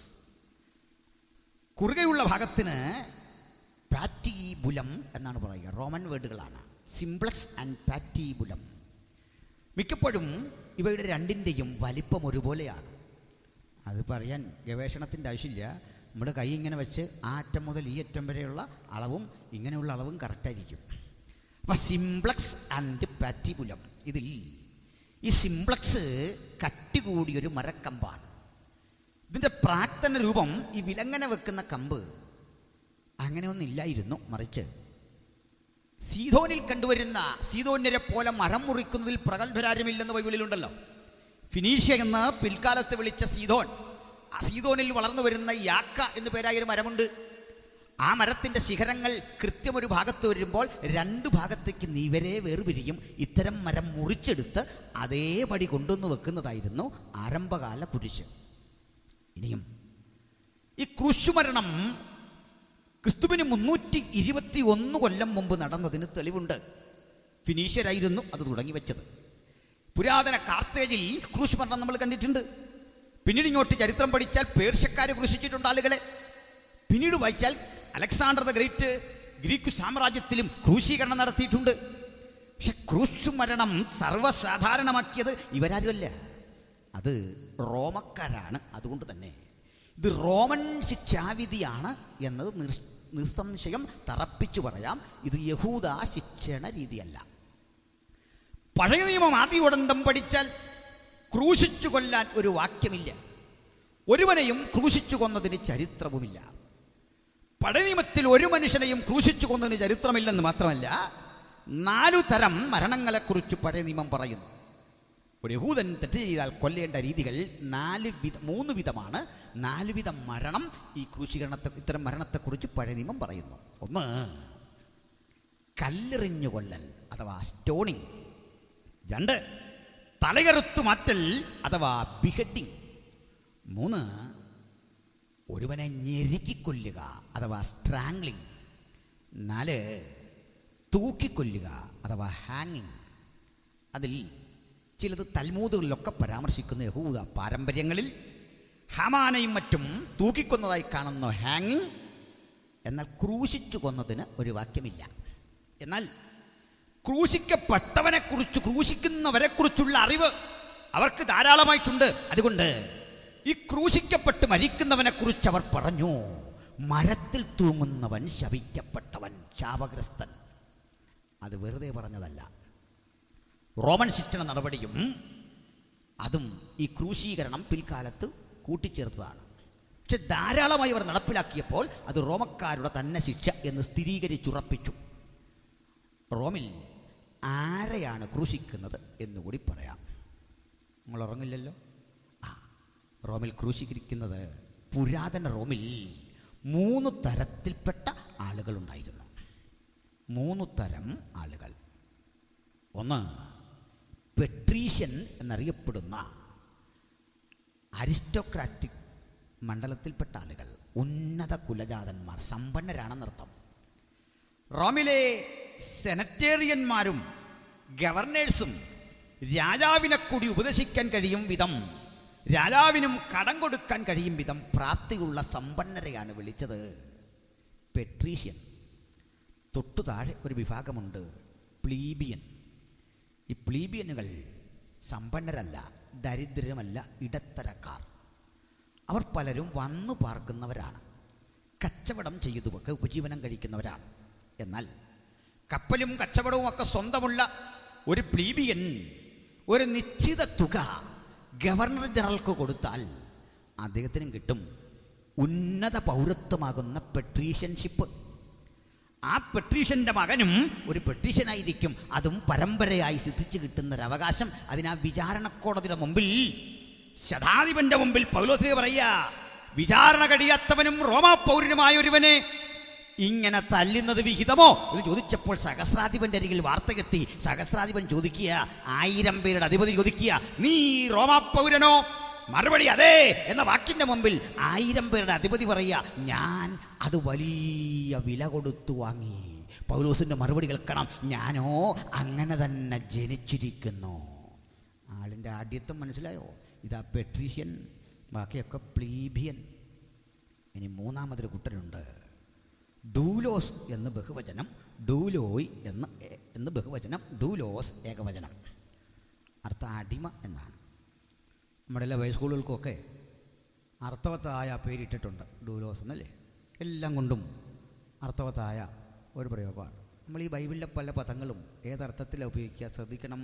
കുറുകയുള്ള ഭാഗത്തിന് പാറ്റീബുലം എന്നാണ് പറയുക. റോമൻ വേർഡുകളാണ് സിംപ്ലക്സ് ആൻഡ് പാറ്റീബുലം. മിക്കപ്പോഴും ഇവയുടെ രണ്ടിൻ്റെയും വലിപ്പം ഒരുപോലെയാണ്. അത് പറയാൻ ഗവേഷണത്തിൻ്റെ ആവശ്യമില്ല. നമ്മുടെ കൈ ഇങ്ങനെ വെച്ച് ആ അറ്റം മുതൽ ഈ അറ്റം വരെയുള്ള അളവും ഇങ്ങനെയുള്ള അളവും കറക്റ്റായിരിക്കും. അപ്പം സിംപ്ലക്സ് ആൻഡ് പാറ്റീബുലം. ഇതിൽ ഈ സിംപ്ലക്സ് കട്ടി കൂടിയൊരു മരക്കമ്പാണ്. ഇതിൻ്റെ പ്രാക്തന രൂപം ഈ വിലങ്ങനെ വെക്കുന്ന കമ്പ് അങ്ങനെയൊന്നില്ലായിരുന്നു. മറിച്ച് സീതോനിൽ കണ്ടുവരുന്ന സീതോന്യരെ പോലെ മരം മുറിക്കുന്നതിൽ പ്രഗത്ഭരാരുമില്ലെന്ന് ബൈബിളിലുണ്ടല്ലോ. ഫിനീഷ്യ എന്ന് പിൽക്കാലത്ത് വിളിച്ച സീതോൻ, ആ സീതോനിൽ വളർന്നു വരുന്ന യാക്ക എന്നു പേരായൊരു മരമുണ്ട്. ആ മരത്തിൻ്റെ ശിഖരങ്ങൾ കൃത്യം ഒരു ഭാഗത്ത് വരുമ്പോൾ 2 ഭാഗത്തേക്ക് നീവരെ വേർപിരിയും. ഇത്തരം മരം മുറിച്ചെടുത്ത് അതേപടി കൊണ്ടുവന്ന് വെക്കുന്നതായിരുന്നു ആരംഭകാല കുരിശ്. ഇനിയും ഈ ക്രൂശുമരണം ക്രിസ്തുവിന് 321 കൊല്ലം മുമ്പ് നടന്നതിന് തെളിവുണ്ട്. ഫിനീഷ്യരായിരുന്നു അത് തുടങ്ങി വെച്ചത്. പുരാതന കാർത്തേജിൽ ക്രൂശ് മരണം നമ്മൾ കണ്ടിട്ടുണ്ട്. പിന്നീട് ഇങ്ങോട്ട് ചരിത്രം പഠിച്ചാൽ പേർഷ്യക്കാർ ക്രൂശിച്ചിട്ടുണ്ട് ആളുകളെ. പിന്നീട് വായിച്ചാൽ അലക്സാണ്ടർ ദ ഗ്രേറ്റ് ഗ്രീക്ക് സാമ്രാജ്യത്തിലും ക്രൂശീകരണം നടത്തിയിട്ടുണ്ട്. പക്ഷെ ക്രൂശ് മരണം സർവ്വസാധാരണമാക്കിയത് ഇവരാരുമല്ല, അത് റോമക്കാരാണ്. അതുകൊണ്ട് തന്നെ ഇത് റോമൻ ശിക്ഷാവിധിയാണ് എന്നത് നിസ്സംശയം തറപ്പിച്ചു പറയാം. ഇത് യഹൂദ ശിക്ഷണ രീതിയല്ല. പഴയ നിയമം ആദിയോടന്തം പഠിച്ചാൽ ക്രൂശിച്ചു കൊല്ലാൻ ഒരു വാക്യമില്ല. ഒരുവനെയും ക്രൂശിച്ചു കൊന്നതിന് ചരിത്രവുമില്ല. പഴയ നിയമത്തിൽ ഒരു മനുഷ്യനെയും ക്രൂശിച്ചു കൊന്നതിന് ചരിത്രമില്ലെന്ന് മാത്രമല്ല, 4 തരം മരണങ്ങളെക്കുറിച്ച് പഴയ നിയമം പറയുന്നു. ഒരു യഹൂദൻ തെറ്റ് ചെയ്താൽ കൊല്ലേണ്ട രീതികൾ 3 വിധമാണ്. 4 വിധം മരണം ഈ ക്രൂശീകരണത്തെ, ഇത്തരം മരണത്തെക്കുറിച്ച് പഴയ നിയമം പറയുന്നു. 1, കല്ലെറിഞ്ഞു കൊല്ലൽ അഥവാ സ്റ്റോണിങ്. 2, തലകറുത്തു മാറ്റൽ അഥവാ ബിഹെഡിങ്. 3, ഒരുവനെ ഞെരുക്കിക്കൊല്ലുക അഥവാ സ്ട്രാംഗ്ലിങ്. 4, തൂക്കിക്കൊല്ലുക അഥവാ ഹാങ്ങിങ്. അതിൽ ചിലത് തൽമൂദുകളിലൊക്കെ പരാമർശിക്കുന്ന യഹൂദ പാരമ്പര്യങ്ങളിൽ ഹമാനയും മറ്റും തൂക്കിക്കൊന്നതായി കാണുന്ന ഹാങ്ങിങ്. എന്നാൽ ക്രൂശിച്ചു കൊന്നതിന് ഒരു വാക്യമില്ല. എന്നാൽ ക്രൂശിക്കപ്പെട്ടവനെക്കുറിച്ച്, ക്രൂശിക്കുന്നവരെക്കുറിച്ചുള്ള അറിവ് അവർക്ക് ധാരാളമായിട്ടുണ്ട്. അതുകൊണ്ട് ഈ ക്രൂശിക്കപ്പെട്ട് മരിക്കുന്നവനെക്കുറിച്ച് അവർ പറഞ്ഞു, മരത്തിൽ തൂങ്ങുന്നവൻ ശപിക്കപ്പെട്ടവൻ, ശാപഗ്രസ്തൻ. അത് വെറുതെ പറഞ്ഞതല്ല. റോമൻ ശിക്ഷണ നടപടിയും അതും ഈ ക്രൂശീകരണം പിൽക്കാലത്ത് കൂട്ടിച്ചേർത്തതാണ്. പക്ഷെ ധാരാളമായി അവർ നടപ്പിലാക്കിയപ്പോൾ അത് റോമക്കാരുടെ തന്നെ ശിക്ഷ എന്ന് സ്ഥിരീകരിച്ചുറപ്പിച്ചു. റോമിൽ ആരെയാണ് ക്രൂശിക്കുന്നത് എന്നുകൂടി പറയാം. നിങ്ങൾ ഉറങ്ങില്ലല്ലോ. റോമിൽ ക്രൂശീകരിക്കുന്നത്, പുരാതന റോമിൽ 3 തരത്തിൽപ്പെട്ട ആളുകളുണ്ടായിരുന്നു. 3 തരം ആളുകൾ. 1, പെട്രീഷ്യൻ എന്നറിയപ്പെടുന്ന അരിസ്റ്റോക്രാറ്റിക് മണ്ഡലത്തിൽപ്പെട്ട ആളുകൾ, ഉന്നത കുലജാതന്മാർ, സമ്പന്നരാണെന്നർത്ഥം. റോമിലെ സെനറ്റേറിയന്മാരും ഗവർണേഴ്സും രാജാവിനെ കൂടി ഉപദേശിക്കാൻ കഴിയും വിധം, രാജാവിനും കടം കൊടുക്കാൻ കഴിയും വിധം പ്രാപ്തിയുള്ള സമ്പന്നരെയാണ് വിളിച്ചത് പെട്രീഷ്യൻ. തൊട്ടു താഴെ ഒരു വിഭാഗമുണ്ട്, പ്ലീബിയൻ. ഈ പ്ലീബിയനുകൾ സമ്പന്നരല്ല, ദരിദ്രരുമല്ല, ഇടത്തരക്കാർ. അവർ പലരും വന്നു പാർക്കുന്നവരാണ്, കച്ചവടം ചെയ്തുമൊക്കെ ഉപജീവനം കഴിക്കുന്നവരാണ്. എന്നാൽ കപ്പലും കച്ചവടവും ഒക്കെ സ്വന്തമുള്ള ഒരു പ്ലീബിയൻ ഒരു നിശ്ചിത തുക ഗവർണർ ജനറൽക്ക് കൊടുത്താൽ അദ്ദേഹത്തിനും കിട്ടും ഉന്നത പൗരത്വമാകുന്ന പെട്രീഷ്യൻഷിപ്പ്. ആ പെട്രീഷ്യൻ്റെ മകനും ഒരു പെട്രീഷ്യനായിരിക്കും. അതും പരമ്പരയായി സിദ്ധിച്ചു കിട്ടുന്നൊരവകാശം. അതിനാ വിചാരണ കോടതിയുടെ മുമ്പിൽ, ശതാധിപന്റെ മുമ്പിൽ പൗലോസ് പറയുക, വിചാരണ കഴിയാത്തവനും റോമാ പൗരനുമായ ഒരുവനെ ഇങ്ങനെ തല്ലുന്നത് വിഹിതമോ എന്ന് ചോദിച്ചപ്പോൾ സഹസ്രാധിപന്റെ അരികിൽ വാർത്തയെത്തി. സഹസ്രാധിപൻ ചോദിക്കുക, 1000 പേരുടെ അധിപതി ചോദിക്കുക, നീ റോമാ പൗരനോ? മറുപടി അതെ എന്ന വാക്കിന്റെ മുമ്പിൽ 1000 പേരുടെ അധിപതി പറയുക, ഞാൻ അത് വലിയ വില കൊടുത്തു വാങ്ങി. പൗലോസിന്റെ മറുപടി കേൾക്കണം, ഞാനോ അങ്ങനെ തന്നെ ജനിച്ചിരിക്കുന്നു. ആളിൻ്റെ ആദ്യത്വം മനസ്സിലായോ? ഇതാ പെട്രീഷ്യൻ, ബാക്കിയൊക്കെ പ്ലീബിയൻ. ഇനി മൂന്നാമതൊരു കുട്ടനുണ്ട്, ഡൂലോസ് എന്ന് ബഹുവചനം, ഡൂലോയ് എന്ന് ബഹുവചനം, ഡൂലോസ് ഏകവചനം. അർത്ഥം അടിമ എന്നാണ്. നമ്മുടെ എല്ലാ ഹൈസ്കൂളുകൾക്കൊക്കെ അർത്ഥവത്തായ പേരിട്ടിട്ടുണ്ട്, ഡൂലോസ് എന്നല്ലേ. എല്ലാം കൊണ്ടും അർത്ഥവത്തായ ഒരു പ്രയോഗമാണ്. നമ്മൾ ഈ ബൈബിളിലെ പല പദങ്ങളും ഏതർത്ഥത്തിലാണ് ഉപയോഗിക്കുക ശ്രദ്ധിക്കണം.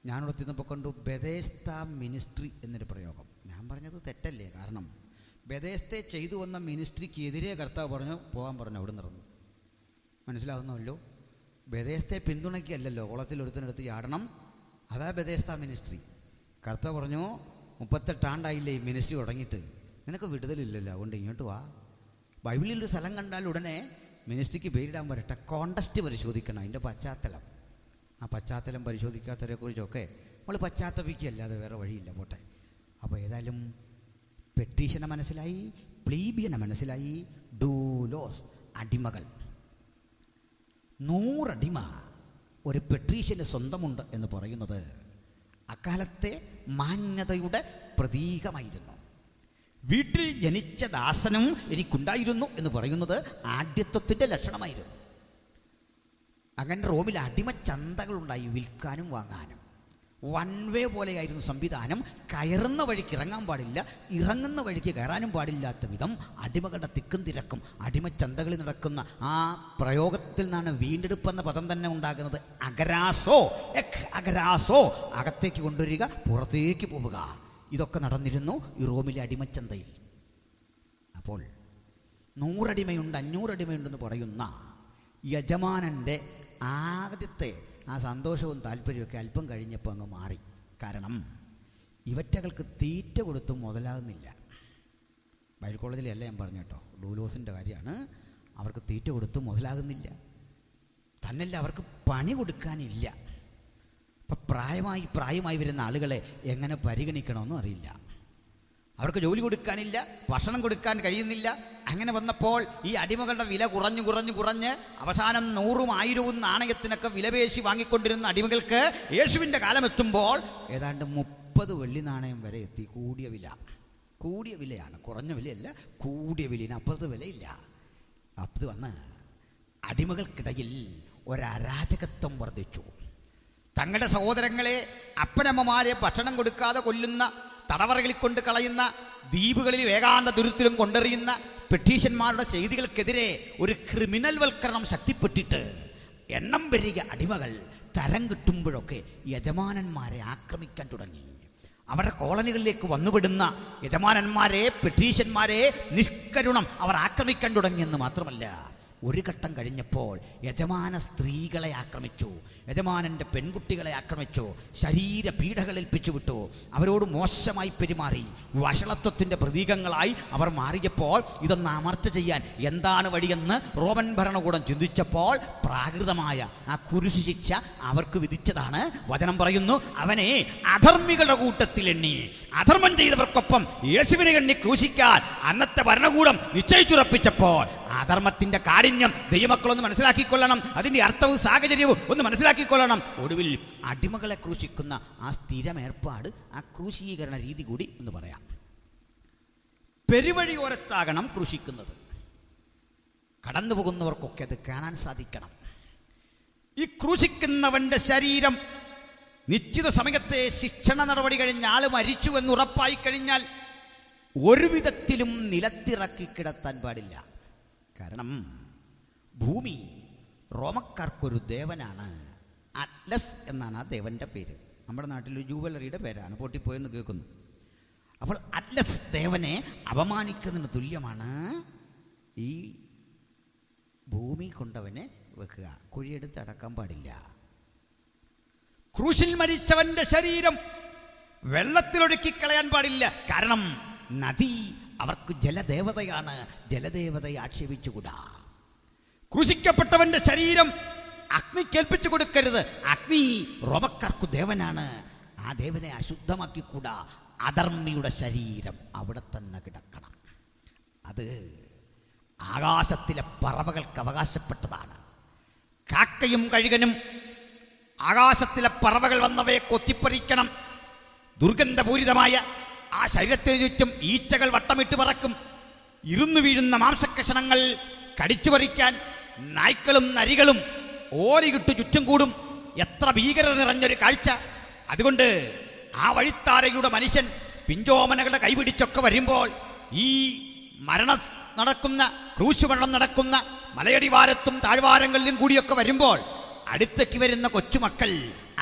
ഞാനിവിടെ തിന്നപ്പോൾ കണ്ടു ബെഥേസ്ത മിനിസ്ട്രി എന്നൊരു പ്രയോഗം. ഞാൻ പറഞ്ഞത് തെറ്റല്ലേ? കാരണം ബെഥേസ്തെ ചെയ്തു വന്ന മിനിസ്ട്രിക്ക് എതിരെ കർത്താവ് പറഞ്ഞു പോകാൻ പറഞ്ഞു, അവിടെ നിറഞ്ഞു. മനസ്സിലാവുന്നല്ലോ. ബെഥേസ്തെ പിന്തുണയ്ക്കല്ലല്ലോ കുളത്തിലൊരുത്തിനടുത്ത് ചാടണം, അതാ ബെഥേസ്ത മിനിസ്ട്രി. കർത്താവ് പറഞ്ഞു 38 ആണ്ടായില്ലേ ഈ മിനിസ്ട്രി തുടങ്ങിയിട്ട്, നിനക്ക് വിടുതലില്ലല്ലോ, അതുകൊണ്ട് ഇങ്ങോട്ട് വാ. ബൈബിളിലൊരു സ്ഥലം കണ്ടാൽ ഉടനെ മിനിസ്ട്രിക്ക് പേരിടാൻ വരട്ടെ, കോണ്ടസ്റ്റ് പരിശോധിക്കണം അതിൻ്റെ പശ്ചാത്തലം. ആ പശ്ചാത്തലം പരിശോധിക്കാത്തവരെ കുറിച്ചൊക്കെ നമ്മൾ പശ്ചാത്തപിക്കുകയല്ലാതെ വേറെ വഴിയില്ല, പോട്ടെ. അപ്പോൾ ഏതായാലും പെട്രീഷ്യനെ മനസ്സിലായി, പ്ലീബിയനെ മനസ്സിലായി, ഡൂലോസ് അടിമകൾ. 100 അടിമ ഒരു പെട്രീഷ്യന് സ്വന്തമുണ്ട് എന്ന് പറയുന്നത് അക്കാലത്തെ മാന്യതയുടെ പ്രതീകമായിരുന്നു. വീട്ടിൽ ജനിച്ച ദാസനും എനിക്കുണ്ടായിരുന്നു എന്ന് പറയുന്നത് ആഢ്യത്വത്തിൻ്റെ ലക്ഷണമായിരുന്നു. അങ്ങനെ റോമിൽ അടിമച്ചന്തകളുണ്ടായി, വിൽക്കാനും വാങ്ങാനും. 1 വേ പോലെയായിരുന്നു സംവിധാനം. കയറുന്ന വഴിക്ക് ഇറങ്ങാൻ പാടില്ല, ഇറങ്ങുന്ന വഴിക്ക് കയറാനും പാടില്ലാത്ത വിധം അടിമകളുടെ തിക്കും തിരക്കും. അടിമച്ചന്തകളിൽ നടക്കുന്ന ആ പ്രയോഗത്തിൽ നിന്നാണ് വീണ്ടെടുപ്പെന്ന പദം തന്നെ ഉണ്ടാകുന്നത്. അഗരാസോ, അഗരാസോ, അകത്തേക്ക് കൊണ്ടുവരിക, പുറത്തേക്ക് പോവുക. ഇതൊക്കെ നടന്നിരുന്നു ഈ റോമിലെ അടിമച്ചന്തയിൽ. അപ്പോൾ 100 അടിമയുണ്ട്, 500 അടിമയുണ്ടെന്ന് പറയുന്ന യജമാനൻ്റെ ആദ്യത്തെ ആ സന്തോഷവും താല്പര്യമൊക്കെ അല്പം കഴിഞ്ഞപ്പോൾ അങ്ങ് മാറി. കാരണം ഇവറ്റകൾക്ക് തീറ്റ കൊടുത്തും മുതലാകുന്നില്ല. ബൈബിൾ കോളേജിലല്ല ഞാൻ പറഞ്ഞു കേട്ടോ, ഡൂലോസിൻ്റെ കാര്യമാണ്. അവർക്ക് തീറ്റ കൊടുത്തും മുതലാകുന്നില്ല. തന്നല്ല, അവർക്ക് പണി കൊടുക്കാനില്ല. അപ്പം പ്രായമായി വരുന്ന ആളുകളെ എങ്ങനെ പരിഗണിക്കണമെന്നും അറിയില്ല. അവർക്ക് ജോലി കൊടുക്കാനില്ല, ഭക്ഷണം കൊടുക്കാൻ കഴിയുന്നില്ല. അങ്ങനെ വന്നപ്പോൾ ഈ അടിമകളുടെ വില കുറഞ്ഞ് അവസാനം 100ഉം 1000ഉം നാണയത്തിനൊക്കെ വിലപേശി വാങ്ങിക്കൊണ്ടിരുന്ന അടിമകൾക്ക് യേശുവിൻ്റെ കാലം എത്തുമ്പോൾ ഏതാണ്ട് 30 വെള്ളി നാണയം വരെ എത്തി. കൂടിയ വിലയാണ്, കുറഞ്ഞ വിലയല്ല, കൂടിയ വിലയാണ്. അപ്പുറത്ത് വിലയില്ല. അത് വന്ന് അടിമകൾക്കിടയിൽ ഒരരാജകത്വം വർദ്ധിച്ചു. തങ്ങളുടെ സഹോദരങ്ങളെ, അപ്പനമ്മമാരെ ഭക്ഷണം കൊടുക്കാതെ കൊല്ലുന്ന, തടവറകളിൽ കൊണ്ട് കളയുന്ന, ദ്വീപുകളിൽ ഏകാന്ത ദുരിതത്തിലും കൊണ്ടെറിയുന്ന പെട്ടീഷന്മാരുടെ ചെയ്തികൾക്കെതിരെ ഒരു ക്രിമിനൽ വൽക്കരണം ശക്തിപ്പെട്ടിട്ട് എണ്ണം വരിക അടിമകൾ തരം കിട്ടുമ്പോഴൊക്കെ യജമാനന്മാരെ ആക്രമിക്കാൻ തുടങ്ങി. അവരുടെ കോളനികളിലേക്ക് വന്നുവിടുന്ന യജമാനന്മാരെ, പെട്ടീഷന്മാരെ നിഷ്കരുണം അവർ ആക്രമിക്കാൻ തുടങ്ങിയെന്ന് മാത്രമല്ല, ഒരു ഘട്ടം കഴിഞ്ഞപ്പോൾ യജമാന സ്ത്രീകളെ ആക്രമിച്ചു, യജമാനൻ്റെ പെൺകുട്ടികളെ ആക്രമിച്ചു, ശരീര പീഡകളേൽപ്പിച്ചു വിട്ടു, അവരോട് മോശമായി പെരുമാറി. വഷളത്വത്തിൻ്റെ പ്രതീകങ്ങളായി അവർ മാറിയപ്പോൾ ഇതൊന്ന് അമർച്ച ചെയ്യാൻ എന്താണ് വഴിയെന്ന് റോമൻ ഭരണകൂടം ചിന്തിച്ചപ്പോൾ പ്രാകൃതമായ ആ കുരിശു ശിക്ഷ അവർക്ക് വിധിച്ചതാണ്. വചനം പറയുന്നു, അവനെ അധർമ്മികളുടെ കൂട്ടത്തിൽ എണ്ണി. അധർമ്മം ചെയ്തവർക്കൊപ്പം യേശുവിനെ എണ്ണി ക്രൂശിക്കാൻ അന്നത്തെ ഭരണകൂടം നിശ്ചയിച്ചുറപ്പിച്ചപ്പോൾ അധർമ്മത്തിൻ്റെ കാഠിന്യം ദൈവമക്കളൊന്ന് മനസ്സിലാക്കിക്കൊള്ളണം. അതിൻ്റെ അർത്ഥവും സാഹചര്യവും ഒന്ന് മനസ്സിലാക്കിക്കൊള്ളണം. ഒടുവിൽ അടിമകളെ ക്രൂശിക്കുന്ന ആ സ്ഥിരമേർപ്പാട്, ആ ക്രൂശീകരണ രീതി കൂടി എന്ന് പറയാം. പെരുവഴിയോരത്താകണം ക്രൂശിക്കുന്നത്. കടന്നു പോകുന്നവർക്കൊക്കെ അത് കാണാൻ സാധിക്കണം. ഈ ക്രൂശിക്കുന്നവൻ്റെ ശരീരം നിശ്ചിത സമയത്തെ ശിക്ഷണ നടപടി കഴിഞ്ഞ ആൾ മരിച്ചു എന്ന് ഉറപ്പായി കഴിഞ്ഞാൽ ഒരു വിധത്തിലും നിലത്തിറക്കി കിടത്താൻ പാടില്ല. കാരണം ഭൂമി റോമക്കാർക്കൊരു ദേവനാണ്. അറ്റ്ലസ് എന്നാണ് ആ ദേവൻ്റെ പേര്. നമ്മുടെ നാട്ടിൽ ജൂവലറിയുടെ പേരാണ്, പൊട്ടിപ്പോയെന്ന് കേൾക്കുന്നു. അപ്പോൾ അറ്റ്ലസ് ദേവനെ അപമാനിക്കുന്നതിന് തുല്യമാണ് ഈ ഭൂമി കൊണ്ടവനെ വെക്കുക, കുഴിയെടുത്ത് അടക്കാൻ പാടില്ല. ക്രൂശിൽ മരിച്ചവന്റെ ശരീരം വെള്ളത്തിലൊഴുക്കി കളയാൻ പാടില്ല. കാരണം നദി അവർക്ക് ജലദേവതയാണ്, ജലദേവതയെ ആക്ഷേപിച്ചുകൂടാ. ക്രൂശിക്കപ്പെട്ടവന്റെ ശരീരം അഗ്നിക്കേൽപ്പിച്ചു കൊടുക്കരുത്. അഗ്നി റോമക്കാർക്കു ദേവനാണ്, ആ ദേവനെ അശുദ്ധമാക്കിക്കൂടാ. അധർമ്മിയുടെ ശരീരം അവിടെ തന്നെ കിടക്കണം. അത് ആകാശത്തിലെ പറവകൾക്ക് അവകാശപ്പെട്ടതാണ്. കാക്കയും കഴുകനും ആകാശത്തിലെ പറവകൾ വന്നവയെ കൊത്തിപ്പറിക്കണം. ദുർഗന്ധപൂരിതമായ ആ ശരീരത്തിന് ചുറ്റും ഈച്ചകൾ വട്ടമിട്ട് പറക്കും. ഇരുന്നു വീഴുന്ന മാംസക്കഷണങ്ങൾ കടിച്ചു പറിക്കാൻ നായ്ക്കളും നരികളും ഓരികിട്ടു ചുറ്റും കൂടും. എത്ര ഭീകരത നിറഞ്ഞൊരു കാഴ്ച! അതുകൊണ്ട് ആ വഴിത്താരയുടെ മനുഷ്യൻ പിഞ്ചോമനകളുടെ കൈപിടിച്ചൊക്കെ വരുമ്പോൾ, ഈ മരണം നടക്കുന്ന, ക്രൂശ് മരണം നടക്കുന്ന മലയടിവാരത്തും താഴ്വാരങ്ങളിലും കൂടിയൊക്കെ വരുമ്പോൾ അടുത്തേക്ക് വരുന്ന കൊച്ചുമക്കൾ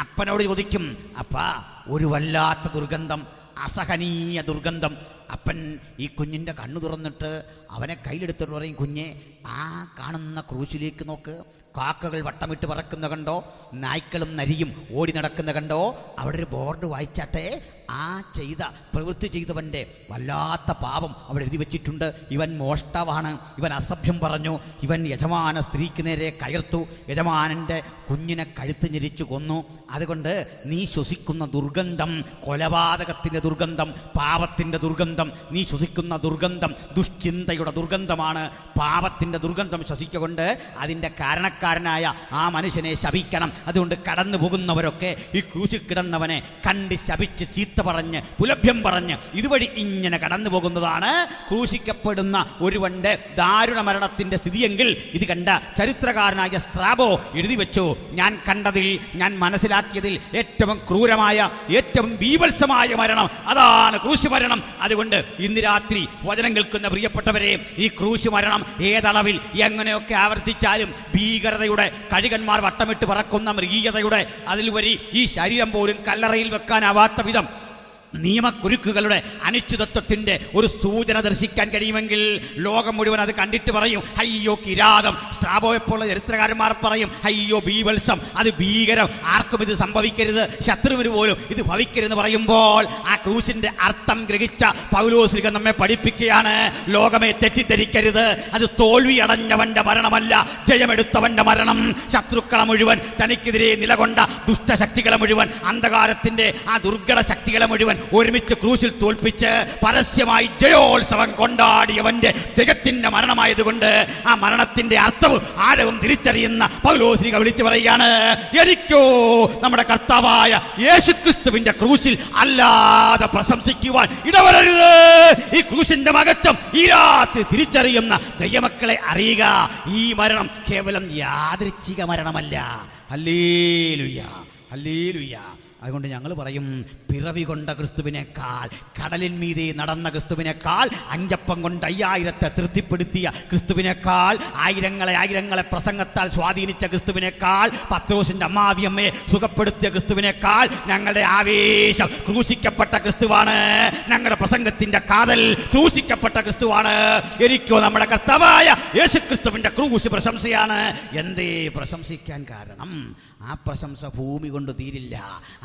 അപ്പനോട് ചോദിക്കും, അപ്പാ ഒരു വല്ലാത്ത ദുർഗന്ധം, അസഹനീയ ദുർഗന്ധം. അപ്പൻ ഈ കുഞ്ഞിൻ്റെ കണ്ണു തുറന്നിട്ട് അവനെ കയ്യിലെടുത്തിട്ട് പറയും, കുഞ്ഞെ ആ കാണുന്ന ക്രൂശിലേക്ക് നോക്ക്, കാക്കകൾ വട്ടമിട്ട് പറക്കുന്ന കണ്ടോ, നായ്ക്കളും നരിയും ഓടി നടക്കുന്ന കണ്ടോ, അവിടെ ഒരു ബോർഡ് വായിച്ചാട്ടെ, ആ പ്രവൃത്തി ചെയ്തവൻ്റെ വല്ലാത്ത പാപം അവിടെ എഴുതി വെച്ചിട്ടുണ്ട്. ഇവൻ മോഷ്ടാവാണ്, ഇവൻ അസഭ്യം പറഞ്ഞു, ഇവൻ യജമാന സ്ത്രീക്ക് നേരെ കയർത്തു, യജമാനൻ്റെ കുഞ്ഞിനെ കഴുത്ത് ഞെരിച്ചു കൊന്നു. അതുകൊണ്ട് നീ ശ്വസിക്കുന്ന ദുർഗന്ധം കൊലപാതകത്തിൻ്റെ ദുർഗന്ധം, പാപത്തിൻ്റെ ദുർഗന്ധം, നീ ശ്വസിക്കുന്ന ദുർഗന്ധം ദുഷ്ചിന്തയുടെ ദുർഗന്ധമാണ്. പാപത്തിൻ്റെ ദുർഗന്ധം ശ്വസിക്കൊണ്ട് അതിൻ്റെ കാരണക്കാരനായ ആ മനുഷ്യനെ ശപിക്കണം. അതുകൊണ്ട് കടന്നു പോകുന്നവരൊക്കെ ഈ ക്രൂശിൽ കിടന്നവനെ കണ്ട് ശപിച്ച് ചീത്ത പറഞ്ഞ് പുലഭ്യം പറഞ്ഞ് ഇതുവഴി ഇങ്ങനെ കടന്നു പോകുന്നതാണ് ക്രൂശിക്കപ്പെടുന്ന ഒരുവന്റെ ദാരുണ മരണത്തിന്റെ സ്ഥിതിയെങ്കിൽ ഇത് കണ്ട ചരിത്രകാരനായ സ്ട്രാബോ എഴുതി വെച്ചു, ഞാൻ കണ്ടതിൽ, ഞാൻ മനസ്സിലാക്കിയതിൽ ഏറ്റവും ക്രൂരമായ, ഏറ്റവും ബീഭത്സമായ മരണം അതാണ് ക്രൂശ് മരണം. അതുകൊണ്ട് ഇന്ന് രാത്രി വചനം കേൾക്കുന്ന പ്രിയപ്പെട്ടവരെ, ഈ ക്രൂശ് മരണം ഏതളവിൽ എങ്ങനെയൊക്കെ ആവർത്തിച്ചാലും ഭീകരതയുടെ, കഴുകന്മാർ വട്ടമിട്ട് പറക്കുന്ന മൃഗീയതയുടെ, അതിലുപരി ഈ ശരീരം പോലും കല്ലറയിൽ വെക്കാനാവാത്ത വിധം നിയമക്കുരുക്കുകളുടെ അനിശ്ചിതത്വത്തിന്റെ ഒരു സൂചന ദർശിക്കാൻ കഴിയുമെങ്കിൽ ലോകം മുഴുവൻ അത് കണ്ടിട്ട് പറയും, അയ്യോ കിരാതം. സ്ട്രാബോയെപ്പോലുള്ള ചരിത്രകാരന്മാർ പറയും, അയ്യോ ബീവത്സം, അത് ഭീകരം, ആർക്കും ഇത് സംഭവിക്കരുത്, ശത്രുവിന് പോലും ഇത് ഭവിക്കരുതെന്ന് പറയുമ്പോൾ ആ ക്രൂശിന്റെ അർത്ഥം ഗ്രഹിച്ച പൗലോസ്ലിഹ നമ്മെ പഠിപ്പിക്കുകയാണ്, ലോകമേ തെറ്റിദ്ധരിക്കരുത്, അത് തോൽവി അടഞ്ഞവന്റെ മരണമല്ല, ജയമെടുത്തവന്റെ മരണം. ശത്രുക്കളെ മുഴുവൻ, തനിക്കെതിരെ നിലകൊണ്ട ദുഷ്ടശക്തികളെ മുഴുവൻ, അന്ധകാരത്തിന്റെ ആ ദുർഘട ശക്തികളെ മുഴുവൻ ഒരുമിച്ച് ക്രൂശിൽ തോൽപ്പിച്ച് പരസ്യമായി ജയോത്സവം കൊണ്ടാടിയവന്റെ തികത്തിന്റെ മരണമായതുകൊണ്ട് ആ മരണത്തിന്റെ അർത്ഥവും ആഴവും തിരിച്ചറിയുന്ന പൗലോസ്ലിഹ വിളിച്ചു പറയുകയാണ്, എനിക്കോ നമ്മുടെ കർത്താവായ യേശുക്രിസ്തുവിന്റെ ക്രൂശിൽ അല്ലാതെ പ്രശംസിക്കുവാൻ ഇടവരരുത്. ഈ ക്രൂശിന്റെ മഹത്വം ഈ രാത്രി തിരിച്ചറിയുന്ന ദൈവമക്കളെ അറിയുക, ഈ മരണം കേവലം യാദൃച്ഛിക മരണമല്ല. Hallelujah, hallelujah. അതുകൊണ്ട് ഞങ്ങൾ പറയും, പിറവി കൊണ്ട ക്രിസ്തുവിനേക്കാൾ, കടലിന്മീതെ നടന്ന ക്രിസ്തുവിനേക്കാൾ, അഞ്ചപ്പം കൊണ്ട് 5000 തൃപ്തിപ്പെടുത്തിയ ക്രിസ്തുവിനേക്കാൾ, ആയിരങ്ങളെ പ്രസംഗത്താൽ സ്വാധീനിച്ച ക്രിസ്തുവിനേക്കാൾ, പത്രോസിന്റെ അമ്മാവിയമ്മയെ സുഖപ്പെടുത്തിയ ക്രിസ്തുവിനേക്കാൾ ഞങ്ങളുടെ ആവേശം ക്രൂശിക്കപ്പെട്ട ക്രിസ്തുവാണ്. ഞങ്ങളുടെ പ്രസംഗത്തിന്റെ കാതൽ ക്രൂശിക്കപ്പെട്ട ക്രിസ്തുവാണ്. എനിക്കോ നമ്മുടെ കർത്താവായ യേശുക്രിസ്തുവിന്റെ ക്രൂശ് പ്രശംസയാണ്. എന്തേ പ്രശംസിക്കാൻ കാരണം? ആ പ്രശംസ ഭൂമി കൊണ്ട് തീരില്ല.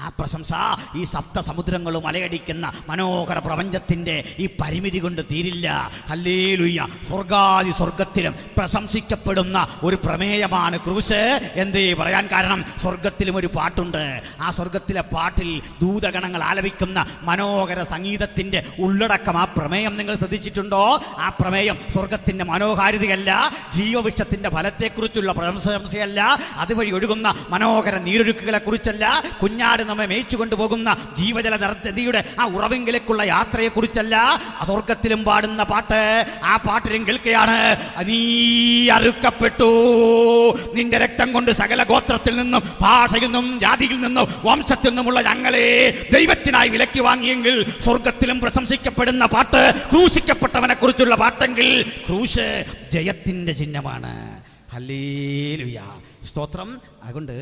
ആ പ്രശംസ ഈ സപ്തസമുദ്രങ്ങളും അലയടിക്കുന്ന മനോഹര പ്രപഞ്ചത്തിന്റെ ഈ പരിമിതി കൊണ്ട് തീരില്ല. ഹല്ലേലൂയ. സ്വർഗാദി സ്വർഗത്തിലും പ്രശംസിക്കപ്പെടുന്ന ഒരു പ്രമേയമാണ് ക്രൂശ്. എന്തേ പറയാൻ കാരണം? സ്വർഗത്തിലും ഒരു പാട്ടുണ്ട്. ആ സ്വർഗത്തിലെ പാട്ടിൽ ദൂതഗണങ്ങൾ ആലപിക്കുന്ന മനോഹര സംഗീതത്തിന്റെ ഉള്ളടക്കം, ആ പ്രമേയം നിങ്ങൾ ശ്രദ്ധിച്ചിട്ടുണ്ടോ? ആ പ്രമേയം സ്വർഗത്തിന്റെ മനോഹാരിതയല്ല, ജീവവൃക്ഷത്തിന്റെ ഫലത്തെക്കുറിച്ചുള്ള പ്രശംസയല്ല, അതുവഴി ഒഴുകുന്ന മനോഹര നീരൊഴുക്കുകളെ കുറിച്ചല്ല, കുഞ്ഞാട് നമ്മെ മേയിച്ചു കൊണ്ടുപോകുന്ന ജീവജല നദിയുടെ ആ ഉറവിങ്കിലേക്കുള്ള യാത്രയെ കുറിച്ചല്ല. സ്വർഗത്തിലും പാടുന്ന പാട്ട്, ആ പാട്ടിലും കേൾക്കുകയാണ്, നീ അറുക്കപ്പെട്ടു, നിന്റെ രക്തം കൊണ്ട് സകല ഗോത്രത്തിൽ നിന്നും ഭാഷയിൽ നിന്നും ജാതിയിൽ നിന്നും വംശത്തിൽ നിന്നുമുള്ള ഞങ്ങളെ ദൈവത്തിനായി വിലക്കി വാങ്ങിയെങ്കിൽ സ്വർഗത്തിലും പ്രശംസിക്കപ്പെടുന്ന പാട്ട് ക്രൂശിക്കപ്പെട്ടവനെ കുറിച്ചുള്ള പാട്ടെങ്കിൽ ക്രൂശ് ജയത്തിന്റെ ചിഹ്നമാണ്. ഹല്ലേലൂയ, സ്തോത്രം. അതുകൊണ്ട്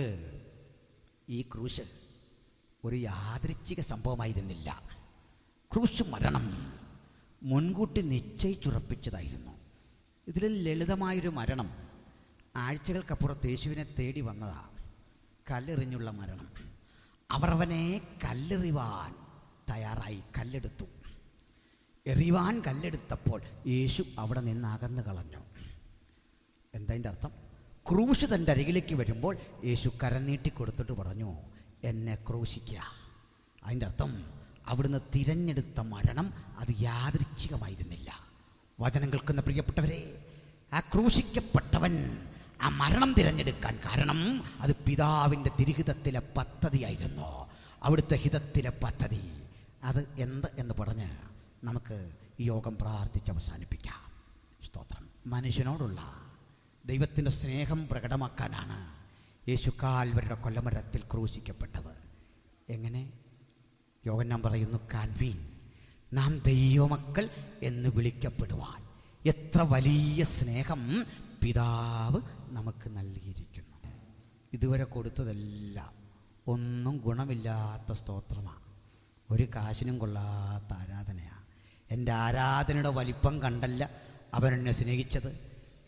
ഈ ക്രൂശ് ഒരു യാദൃച്ഛിക സംഭവമായിരുന്നില്ല. ക്രൂശ് മരണം മുൻകൂട്ടി നിശ്ചയിച്ചുറപ്പിച്ചതായിരുന്നു. ഇതിൽ ലളിതമായൊരു മരണം, ആഴ്ചകൾക്കപ്പുറത്ത് യേശുവിനെ തേടി വന്നതാ കല്ലെറിഞ്ഞുള്ള മരണം. അവർ അവനെ കല്ലെറിവാൻ തയ്യാറായി. കല്ലെടുത്തു. എറിവാൻ കല്ലെടുത്തപ്പോൾ യേശു അവിടെ നിന്ന് അകന്നു കളഞ്ഞു. എന്തതിൻ്റെ അർത്ഥം? ക്രൂശ് തൻ്റെ അരികിലേക്ക് വരുമ്പോൾ യേശു കരനീട്ടി കൊടുത്തിട്ട് പറഞ്ഞു, എന്നെ ക്രൂശിക്കുക. അതിൻ്റെ അർത്ഥം അവിടുന്ന് തിരഞ്ഞെടുത്ത മരണം അത് യാദൃച്ഛികമായിരുന്നില്ല. വചനം കേൾക്കുന്ന പ്രിയപ്പെട്ടവരെ, ആ ക്രൂശിക്കപ്പെട്ടവൻ ആ മരണം തിരഞ്ഞെടുക്കാൻ കാരണം അത് പിതാവിൻ്റെ തിരുഹിതത്തിലെ പദ്ധതിയായിരുന്നു. അവിടുത്തെ ഹിതത്തിലെ പദ്ധതി അത് എന്ത് എന്ന് പറഞ്ഞ് നമുക്ക് ഈ യോഗം പ്രാർത്ഥിച്ച് അവസാനിപ്പിക്കാം. സ്തോത്രം. മനുഷ്യനോടുള്ള ദൈവത്തിൻ്റെ സ്നേഹം പ്രകടമാക്കാനാണ് യേശു കാൽവരിയുടെ കൊല്ലമരത്തിൽ ക്രൂശിക്കപ്പെട്ടത്. എങ്ങനെ? യോഹന്നാൻ പറയുന്നു, കാൺവീൻ, നാം ദൈവമക്കൾ എന്ന് വിളിക്കപ്പെടുവാൻ എത്ര വലിയ സ്നേഹം പിതാവ് നമുക്ക് നൽകിയിരിക്കുന്നു. ഇതുവരെ കൊടുത്തതെല്ലാം ഒന്നും ഗുണമില്ലാത്ത സ്തോത്രമാണ്, ഒരു കാശിനും കൊള്ളാത്ത ആരാധനയാണ്. എൻ്റെ ആരാധനയുടെ വലിപ്പം കണ്ടല്ല അവൻ എന്നെ സ്നേഹിച്ചത്.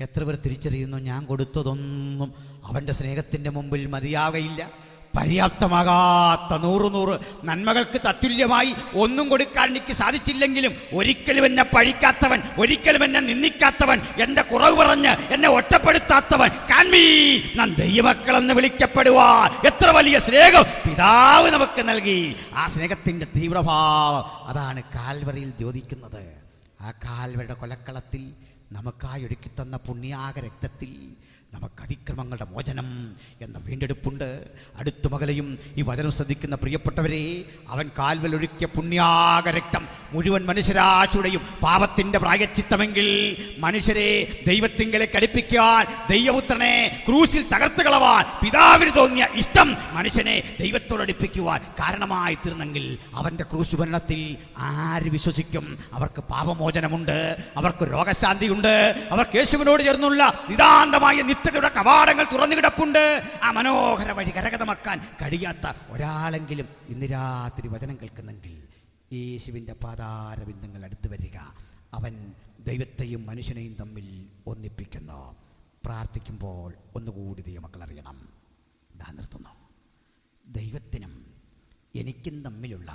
എത്ര പേർ തിരിച്ചറിയുന്നു, ഞാൻ കൊടുത്തതൊന്നും അവൻ്റെ സ്നേഹത്തിൻ്റെ മുമ്പിൽ മതിയാകയില്ല. പര്യാപ്തമാകാത്ത 100 നന്മകൾക്ക് തത്തുല്യമായി ഒന്നും കൊടുക്കാൻ എനിക്ക് സാധിച്ചില്ലെങ്കിലും ഒരിക്കലും എന്നെ പഴിക്കാത്തവൻ, ഒരിക്കലും എന്നെ നിന്ദിക്കാത്തവൻ, എൻ്റെ കുറവ് പറഞ്ഞ് എന്നെ ഒറ്റപ്പെടുത്താത്തവൻ, കാൺമീ, നാം ദൈവമക്കളെന്ന് വിളിക്കപ്പെടുവാൻ എത്ര വലിയ സ്നേഹം പിതാവ് നമുക്ക് നൽകി. ആ സ്നേഹത്തിൻ്റെ തീവ്രഭാവം അതാണ് കാൽവറിയിൽ ദ്യോതിക്കുന്നത്. ആ കാൽവരിയുടെ കൊലക്കളത്തിൽ നമുക്കായി ഒരുക്കിത്തന്ന പുണ്യാക രക്തത്തിൽ നമുക്ക് അതിക്രമങ്ങളുടെ മോചനം എന്ന വീണ്ടെടുപ്പുണ്ട്. അടുത്ത മകലെയും ഈ വചനം ശ്രദ്ധിക്കുന്ന പ്രിയപ്പെട്ടവരെ, അവൻ കാൽവലൊഴുക്കിയ പുണ്യാക രക്തം മുഴുവൻ മനുഷ്യരാശിയുടെയും പാപത്തിൻ്റെ പ്രായശ്ചിത്തമെങ്കിൽ മനുഷ്യരെ ദൈവത്തിങ്കലേക്ക് അടുപ്പിക്കാൻ, ദൈവപുത്രനെ ക്രൂശിൽ തകർത്ത് കളവാൻ പിതാവിന് തോന്നിയ ഇഷ്ടം മനുഷ്യനെ ദൈവത്തോടടുപ്പിക്കുവാൻ കാരണമായി തീർന്നെങ്കിൽ അവൻ്റെ ക്രൂശ് ഭരണത്തിൽ ആര് വിശ്വസിക്കും? അവർക്ക് പാപമോചനമുണ്ട്, അവർക്ക് രോഗശാന്തിയുണ്ട്, അവർക്ക് യേശുവിനോട് ചേർന്നുള്ള നിതാന്തമായ നിത്യതയുടെ കവാടങ്ങൾ തുറന്നു കിടപ്പുണ്ട്. ആ മനോഹര വഴി കരഗതമാക്കാൻ കഴിയാത്ത ഒരാളെങ്കിലും ഇന്ന് രാത്രി വചനം കേൾക്കുന്നെങ്കിൽ യേശുവിൻ്റെ പാതാരബിന്ദങ്ങൾ അടുത്ത് വരിക. അവൻ ദൈവത്തെയും മനുഷ്യനെയും തമ്മിൽ ഒന്നിപ്പിക്കുന്നു. പ്രാർത്ഥിക്കുമ്പോൾ ഒന്നുകൂടി ദൈവമക്കൾ അറിയണം. ഇതാ നിർത്തുന്നു. ദൈവത്തിനും എനിക്കും തമ്മിലുള്ള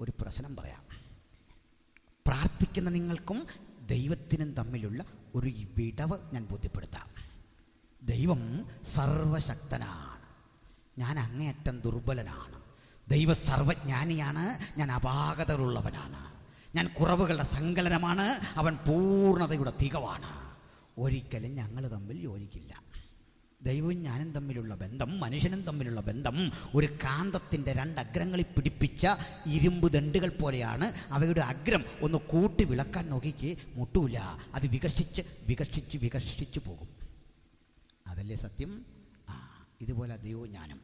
ഒരു പ്രശ്നം പറയാം. പ്രാർത്ഥിക്കുന്ന നിങ്ങൾക്കും ദൈവത്തിനും തമ്മിലുള്ള ഒരു വിടവ് ഞാൻ ബോധ്യപ്പെടുത്താം. ദൈവം സർവശക്തനാണ്, ഞാൻ അങ്ങേയറ്റം ദുർബലനാണ്. ദൈവ സർവജ്ഞാനിയാണ്, ഞാൻ അപാകതകളുള്ളവനാണ്. ഞാൻ കുറവുകളുടെ സങ്കലനമാണ്, അവൻ പൂർണ്ണതയുടെ തികവാണ്. ഒരിക്കലും ഞങ്ങൾ തമ്മിൽ യോജിക്കില്ല. ദൈവവും ഞാനും തമ്മിലുള്ള ബന്ധം, മനുഷ്യനും തമ്മിലുള്ള ബന്ധം ഒരു കാന്തത്തിൻ്റെ 2 അഗ്രങ്ങളിൽ പിടിപ്പിച്ച ഇരുമ്പ് ദണ്ടുകൾ പോലെയാണ്. അവയുടെ അഗ്രം ഒന്ന് കൂട്ടി വിളക്കാൻ നോക്കിക്ക് മുട്ടൂല, അത് വികർഷിച്ച് വികർഷിച്ച് വികർഷിച്ചു പോകും. അതല്ലേ സത്യം? ഇതുപോലെ ദൈവവും ഞാനും.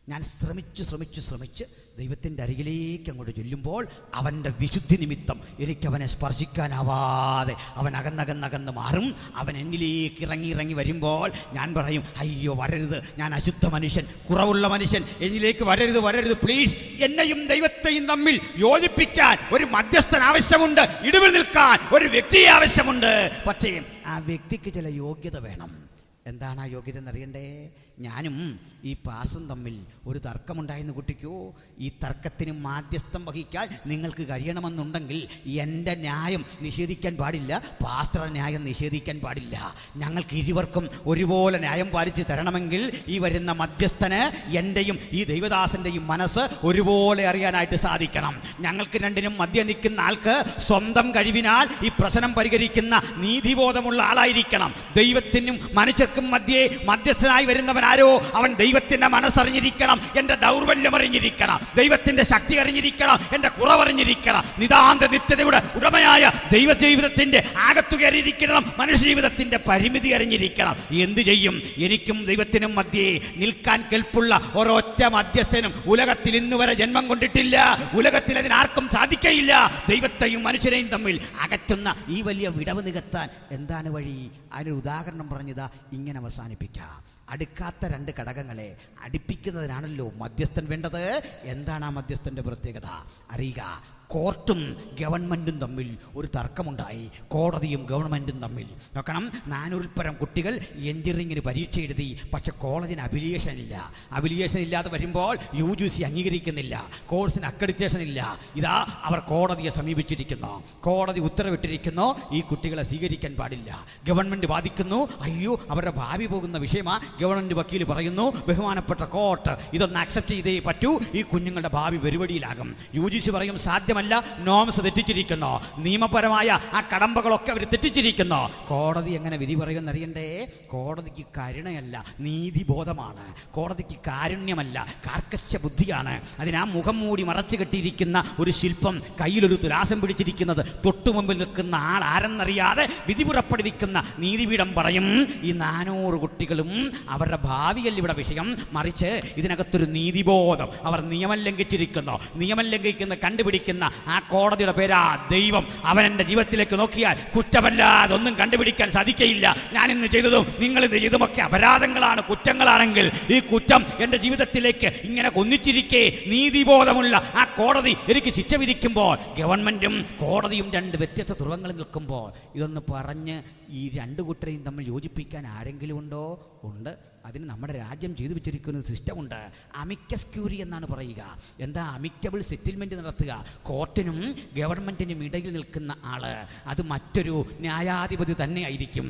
ഞാൻ ശ്രമിച്ച് ദൈവത്തിൻ്റെ അരികിലേക്ക് അങ്ങോട്ട് ചൊല്ലുമ്പോൾ അവൻ്റെ വിശുദ്ധി നിമിത്തം എനിക്കവനെ സ്പർശിക്കാനാവാതെ അവൻ അകന്നകന്നകന്ന് മാറും. അവൻ എന്നിലേക്ക് ഇറങ്ങി വരുമ്പോൾ ഞാൻ പറയും, അയ്യോ വരരുത്, ഞാൻ അശുദ്ധ മനുഷ്യൻ, കുറവുള്ള മനുഷ്യൻ, എന്നിലേക്ക് വരരുത് പ്ലീസ്. എന്നെയും ദൈവത്തെയും തമ്മിൽ യോജിപ്പിക്കാൻ ഒരു മധ്യസ്ഥൻ ആവശ്യമുണ്ട്, ഇടിവിൽ നിൽക്കാൻ ഒരു വ്യക്തിയെ ആവശ്യമുണ്ട്. പക്ഷേ ആ വ്യക്തിക്ക് ചില യോഗ്യത വേണം. എന്താണ് ആ യോഗ്യത എന്നറിയണ്ടേ? ഞാനും ഈ പാസും തമ്മിൽ ഒരു തർക്കമുണ്ടായെന്ന് കുട്ടിക്കോ, ഈ തർക്കത്തിന് മാധ്യസ്ഥം വഹിക്കാൻ നിങ്ങൾക്ക് കഴിയണമെന്നുണ്ടെങ്കിൽ എൻ്റെ ന്യായം നിഷേധിക്കാൻ പാടില്ല, പാസ്റ്ററുടെ ന്യായം നിഷേധിക്കാൻ പാടില്ല. ഞങ്ങൾക്ക് ഇരുവർക്കും ഒരുപോലെ ന്യായം പാലിച്ച് തരണമെങ്കിൽ ഈ വരുന്ന മധ്യസ്ഥന് എൻ്റെയും ഈ ദൈവദാസൻ്റെയും മനസ്സ് ഒരുപോലെ അറിയാനായിട്ട് സാധിക്കണം. ഞങ്ങൾക്ക് രണ്ടിനും മധ്യ നിൽക്കുന്ന ആൾക്ക് സ്വന്തം കഴിവിനാൽ ഈ പ്രശ്നം പരിഹരിക്കുന്ന നീതിബോധമുള്ള ആളായിരിക്കണം. ദൈവത്തിനും മനുഷ്യർക്കും മധ്യേ മധ്യസ്ഥനായി വരുന്നവനാരോ അവൻ ദൈവത്തിന്റെ മനസ്സറിഞ്ഞിരിക്കണം, എൻ്റെ ദൗർബല്യം അറിഞ്ഞിരിക്കണം, ദൈവത്തിന്റെ ശക്തി അറിഞ്ഞിരിക്കണം, എൻ്റെ കുറവറിഞ്ഞിരിക്കണം. നിതാന്ത നിത്യതയുടെ ഉടമയായ ദൈവ ജീവിതത്തിന്റെ ആകത്തുകയറിയിരിക്കണം, മനുഷ്യ ജീവിതത്തിന്റെ പരിമിതി അറിഞ്ഞിരിക്കണം. എന്തു ചെയ്യും? എനിക്കും ദൈവത്തിനും മധ്യേ നിൽക്കാൻ കെൽപ്പുള്ള ഒരൊറ്റ മധ്യസ്ഥനും ഉലകത്തിൽ ഇന്നുവരെ ജന്മം കൊണ്ടിട്ടില്ല. ഉലകത്തിൽ അതിനാർക്കും സാധിക്കയില്ല. ദൈവത്തെയും മനുഷ്യരെയും തമ്മിൽ അകറ്റുന്ന ഈ വലിയ വിടവ് നികത്താൻ എന്താണ് വഴി? അതിനൊരു ഉദാഹരണം പറഞ്ഞതാ ഇങ്ങനെ അവസാനിപ്പിക്കാം. അടുക്കാത്ത 2 ഘടകങ്ങളെ അടുപ്പിക്കുന്നതിനാണല്ലോ മധ്യസ്ഥൻ വേണ്ടത്. എന്താണ് ആ മധ്യസ്ഥൻ്റെ പ്രത്യേകത അറിയുക? കോർട്ടും ഗവൺമെൻറ്റും തമ്മിൽ ഒരു തർക്കമുണ്ടായി, കോടതിയും ഗവൺമെൻറ്റും തമ്മിൽ. നോക്കണം, 400 പരം കുട്ടികൾ എഞ്ചിനീയറിംഗിന് പരീക്ഷ എഴുതി, പക്ഷെ കോളേജിന് അഫിലിയേഷൻ ഇല്ല. അഫിലിയേഷൻ ഇല്ലാതെ വരുമ്പോൾ UGC അംഗീകരിക്കുന്നില്ല, കോഴ്സിന് അക്രഡിറ്റേഷൻ ഇല്ല. ഇതാ അവർ കോടതിയെ സമീപിച്ചിരിക്കുന്നു, കോടതി ഉത്തരവിട്ടിരിക്കുന്നു, ഈ കുട്ടികളെ സ്വീകരിക്കാൻ പാടില്ല. ഗവൺമെൻറ് വാദിക്കുന്നു, അയ്യോ അവരുടെ ഭാവി പോകുന്ന വിഷയമാണ്. ഗവൺമെൻറ് വക്കീൽ പറയുന്നു, ബഹുമാനപ്പെട്ട കോർട്ട് ഇതൊന്ന് അക്സെപ്റ്റ് ചെയ്തേ പറ്റൂ, ഈ കുഞ്ഞുങ്ങളുടെ ഭാവി പരിപാടിയിലാകും. UGC പറയും സാധ്യമല്ല, നോംസ് തെറ്റിച്ചിരിക്കുന്നു, നിയമപരമായ ആ കടമ്പകളൊക്കെ അവർ തെറ്റിച്ചിരിക്കുന്നു. കോടതി എങ്ങനെ വിധി പറയുമെന്ന് അറിയണ്ടേ? കോടതിക്ക് കരുണയല്ല, നീതിബോധമാണ്. കോടതിക്ക് കാരുണ്യമല്ല, കാർക്കശ്യ ബുദ്ധിയാണ്. അതിനാ മുഖം മൂടി മറച്ചു കെട്ടിയിരിക്കുന്ന ഒരു ശില്പം, കയ്യിലൊരു തുലാസം പിടിച്ചിരിക്കുന്നത്, തൊട്ടു മുമ്പിൽ നിൽക്കുന്ന ആൾ ആരെന്നറിയാതെ വിധി പുറപ്പെടുവിക്കുന്ന നീതിപീഠം പറയും, ഈ 400 കുട്ടികളും അവരുടെ ഭാവിയല്ല ഇവിടെ വിഷയം, മറിച്ച് ഇതിനകത്തൊരു നീതിബോധം. അവർ നിയമം ലംഘിച്ചിരിക്കുന്നു, നിയമം ലംഘിക്കുന്ന കണ്ടുപിടിക്കുന്ന ആ കോടതിയുടെ പേരാ ദൈവം. അവൻ എൻ്റെ ജീവിതത്തിലേക്ക് നോക്കിയാൽ കുറ്റമല്ലാതെ ഒന്നും കണ്ടുപിടിക്കാൻ സാധിക്കയില്ല. ഞാൻ ഇന്ന് ചെയ്തതും നിങ്ങൾ ഇന്ന് ചെയ്തതുമൊക്കെ അപരാധങ്ങളാണ്, കുറ്റങ്ങളാണെങ്കിൽ ഈ കുറ്റം എൻ്റെ ജീവിതത്തിലേക്ക് ഇങ്ങനെ ഒന്നിച്ചിരിക്കെ നീതിബോധമുള്ള ആ കോടതി എനിക്ക് ശിക്ഷ വിധിക്കുമ്പോൾ, ഗവൺമെൻറ്റും കോടതിയും 2 വ്യത്യസ്ത ധ്രുവങ്ങളിൽ നിൽക്കുമ്പോൾ, ഇതൊന്ന് പറഞ്ഞ് ഈ 2 കൂട്ടരെയും തമ്മിൽ യോജിപ്പിക്കാൻ ആരെങ്കിലും ഉണ്ടോ? ഉണ്ട്. അതിന് നമ്മുടെ രാജ്യം ചെയ്തു വെച്ചിരിക്കുന്ന സിസ്റ്റമുണ്ട്. അമിക്കസ് ക്യൂറി എന്നാണ് പറയുക. എന്താ? അമിക്കബിൾ സെറ്റിൽമെൻറ്റ് നടത്തുക. കോർട്ടിനും ഗവൺമെൻറ്റിനും ഇടയിൽ നിൽക്കുന്ന ആള് അത് മറ്റൊരു ന്യായാധിപതി തന്നെ ആയിരിക്കും.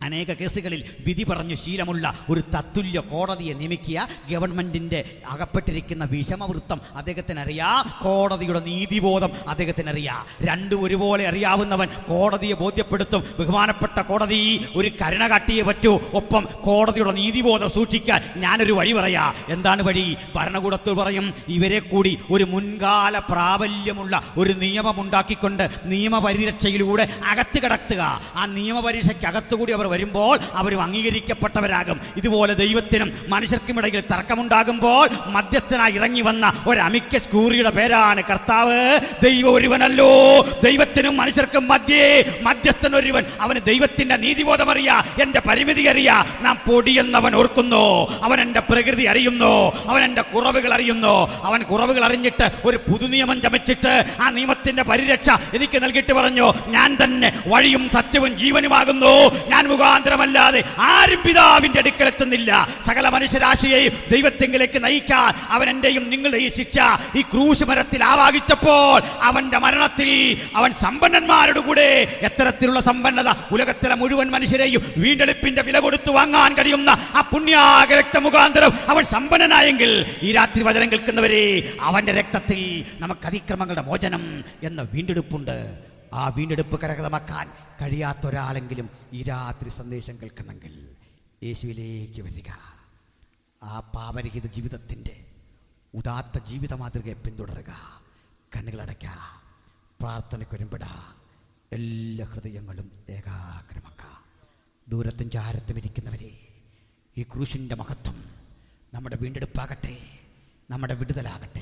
അനേക കേസുകളിൽ വിധി പറഞ്ഞു ശീലമുള്ള ഒരു തത്തുല്യ കോടതിയെ നിയമിക്കുക. ഗവൺമെൻറ്റിൻ്റെ അകപ്പെട്ടിരിക്കുന്ന വിഷമവൃത്തം അദ്ദേഹത്തിനറിയാം, കോടതിയുടെ നീതിബോധം അദ്ദേഹത്തിനറിയാം. 2 ഒരുപോലെ അറിയാവുന്നവൻ കോടതിയെ ബോധ്യപ്പെടുത്തും, ബഹുമാനപ്പെട്ട കോടതി ഒരു കരുണ കാട്ടിയേ പറ്റൂ, ഒപ്പം കോടതിയുടെ നീതിബോധം സൂക്ഷിക്കാൻ ഞാനൊരു വഴി പറയാം. എന്താണ് വഴി? ഭരണകൂടത്തിൽ പറയും, ഇവരെ കൂടി ഒരു മുൻകാല പ്രാബല്യമുള്ള ഒരു നിയമമുണ്ടാക്കിക്കൊണ്ട് നിയമപരിരക്ഷയിലൂടെ അകത്ത് കടത്തുക. ആ നിയമപരീക്ഷയ്ക്ക് അകത്തുകൂടി അവർ വരുമ്പോൾ അവരും അംഗീകരിക്കപ്പെട്ടവരാകും. ഇതുപോലെ ദൈവത്തിനും മനുഷ്യർക്കുമിടയിൽ തർക്കമുണ്ടാകുമ്പോൾ മധ്യസ്ഥനായി ഇറങ്ങി വന്ന ഒരു അമിക്കസ് ക്യൂറിയുടെ പേരാണ് കർത്താവ്. ദൈവം ഒരുവനല്ലോ, ദൈവത്തിനും മനുഷ്യർക്കും മധ്യസ്ഥൻ ഒരുവൻ. അവന് ദൈവത്തിന്റെ നീതിബോധം അറിയാ, എന്റെ പരിമിതി അറിയാ. നാം പൊടിയെന്നവൻ ഓർക്കുന്നു, അവൻ എന്റെ പ്രകൃതി അറിയുന്നു, അവൻ എന്റെ കുറവുകൾ അറിയുന്നു. അവൻ കുറവുകൾ അറിഞ്ഞിട്ട് ഒരു പുതുനിയമം ചമച്ചിട്ട് ആ നിയമത്തിന്റെ പരിരക്ഷ എനിക്ക് നൽകിയിട്ട് പറഞ്ഞു, ഞാൻ തന്നെ വഴിയും സത്യവും ജീവനുമാകുന്നു, ഞാൻ മുഖാന്തരമല്ലാതെ ആരും പിതാവിന്റെ അടുക്കലെത്തുന്നില്ല. സകല മനുഷ്യരാശിയെയും ദൈവത്തെങ്കിലേക്ക് നയിക്കാൻ അവൻ എന്റെയും നിങ്ങളുടെ ഈ ശിക്ഷ ഈ ക്രൂശ് മരത്തിൽ ആവാഹിച്ചപ്പോൾ അവന്റെ മരണത്തിൽ അവൻ സമ്പന്നന്മാരുടെ കൂടെ, എത്തരത്തിലുള്ള സമ്പന്നത! ഉലകത്തിലെ മുഴുവൻ മനുഷ്യരെയും വീണ്ടെടുപ്പിന്റെ വില കൊടുത്തു വാങ്ങാൻ കഴിയുന്ന ആ പുണ്യാക രക്ത മുഖാന്തരം അവൻ സമ്പന്നനായെങ്കിൽ, ഈ രാത്രി വചനം കേൾക്കുന്നവരെ, അവന്റെ രക്തത്തിൽ നമുക്ക് അതിക്രമങ്ങളുടെ മോചനം എന്ന വീണ്ടെടുപ്പുണ്ട്. ആ വീണ്ടെടുപ്പ് കരഗതമാക്കാൻ കഴിയാത്ത ഒരാളെങ്കിലും ഈ രാത്രി സന്ദേശം കേൾക്കുന്നെങ്കിൽ യേശുവിലേക്ക് വരിക. ആ പാപരഹിത ജീവിതത്തിൻ്റെ ഉദാത്ത ജീവിത മാതൃകയെ പിന്തുടരുക. കണ്ണുകളടയ്ക്കുക, പ്രാർത്ഥനയ്ക്ക് ഒരുമ്പെടുക. എല്ലാ ഹൃദയങ്ങളും ഏകാഗ്രമാക്കുക. ദൂരത്തും ചാരത്തും ഇരിക്കുന്നവരെ, ഈ ക്രൂശിൻ്റെ മഹത്വം നമ്മുടെ വീണ്ടെടുപ്പാകട്ടെ, നമ്മുടെ വിടുതലാകട്ടെ.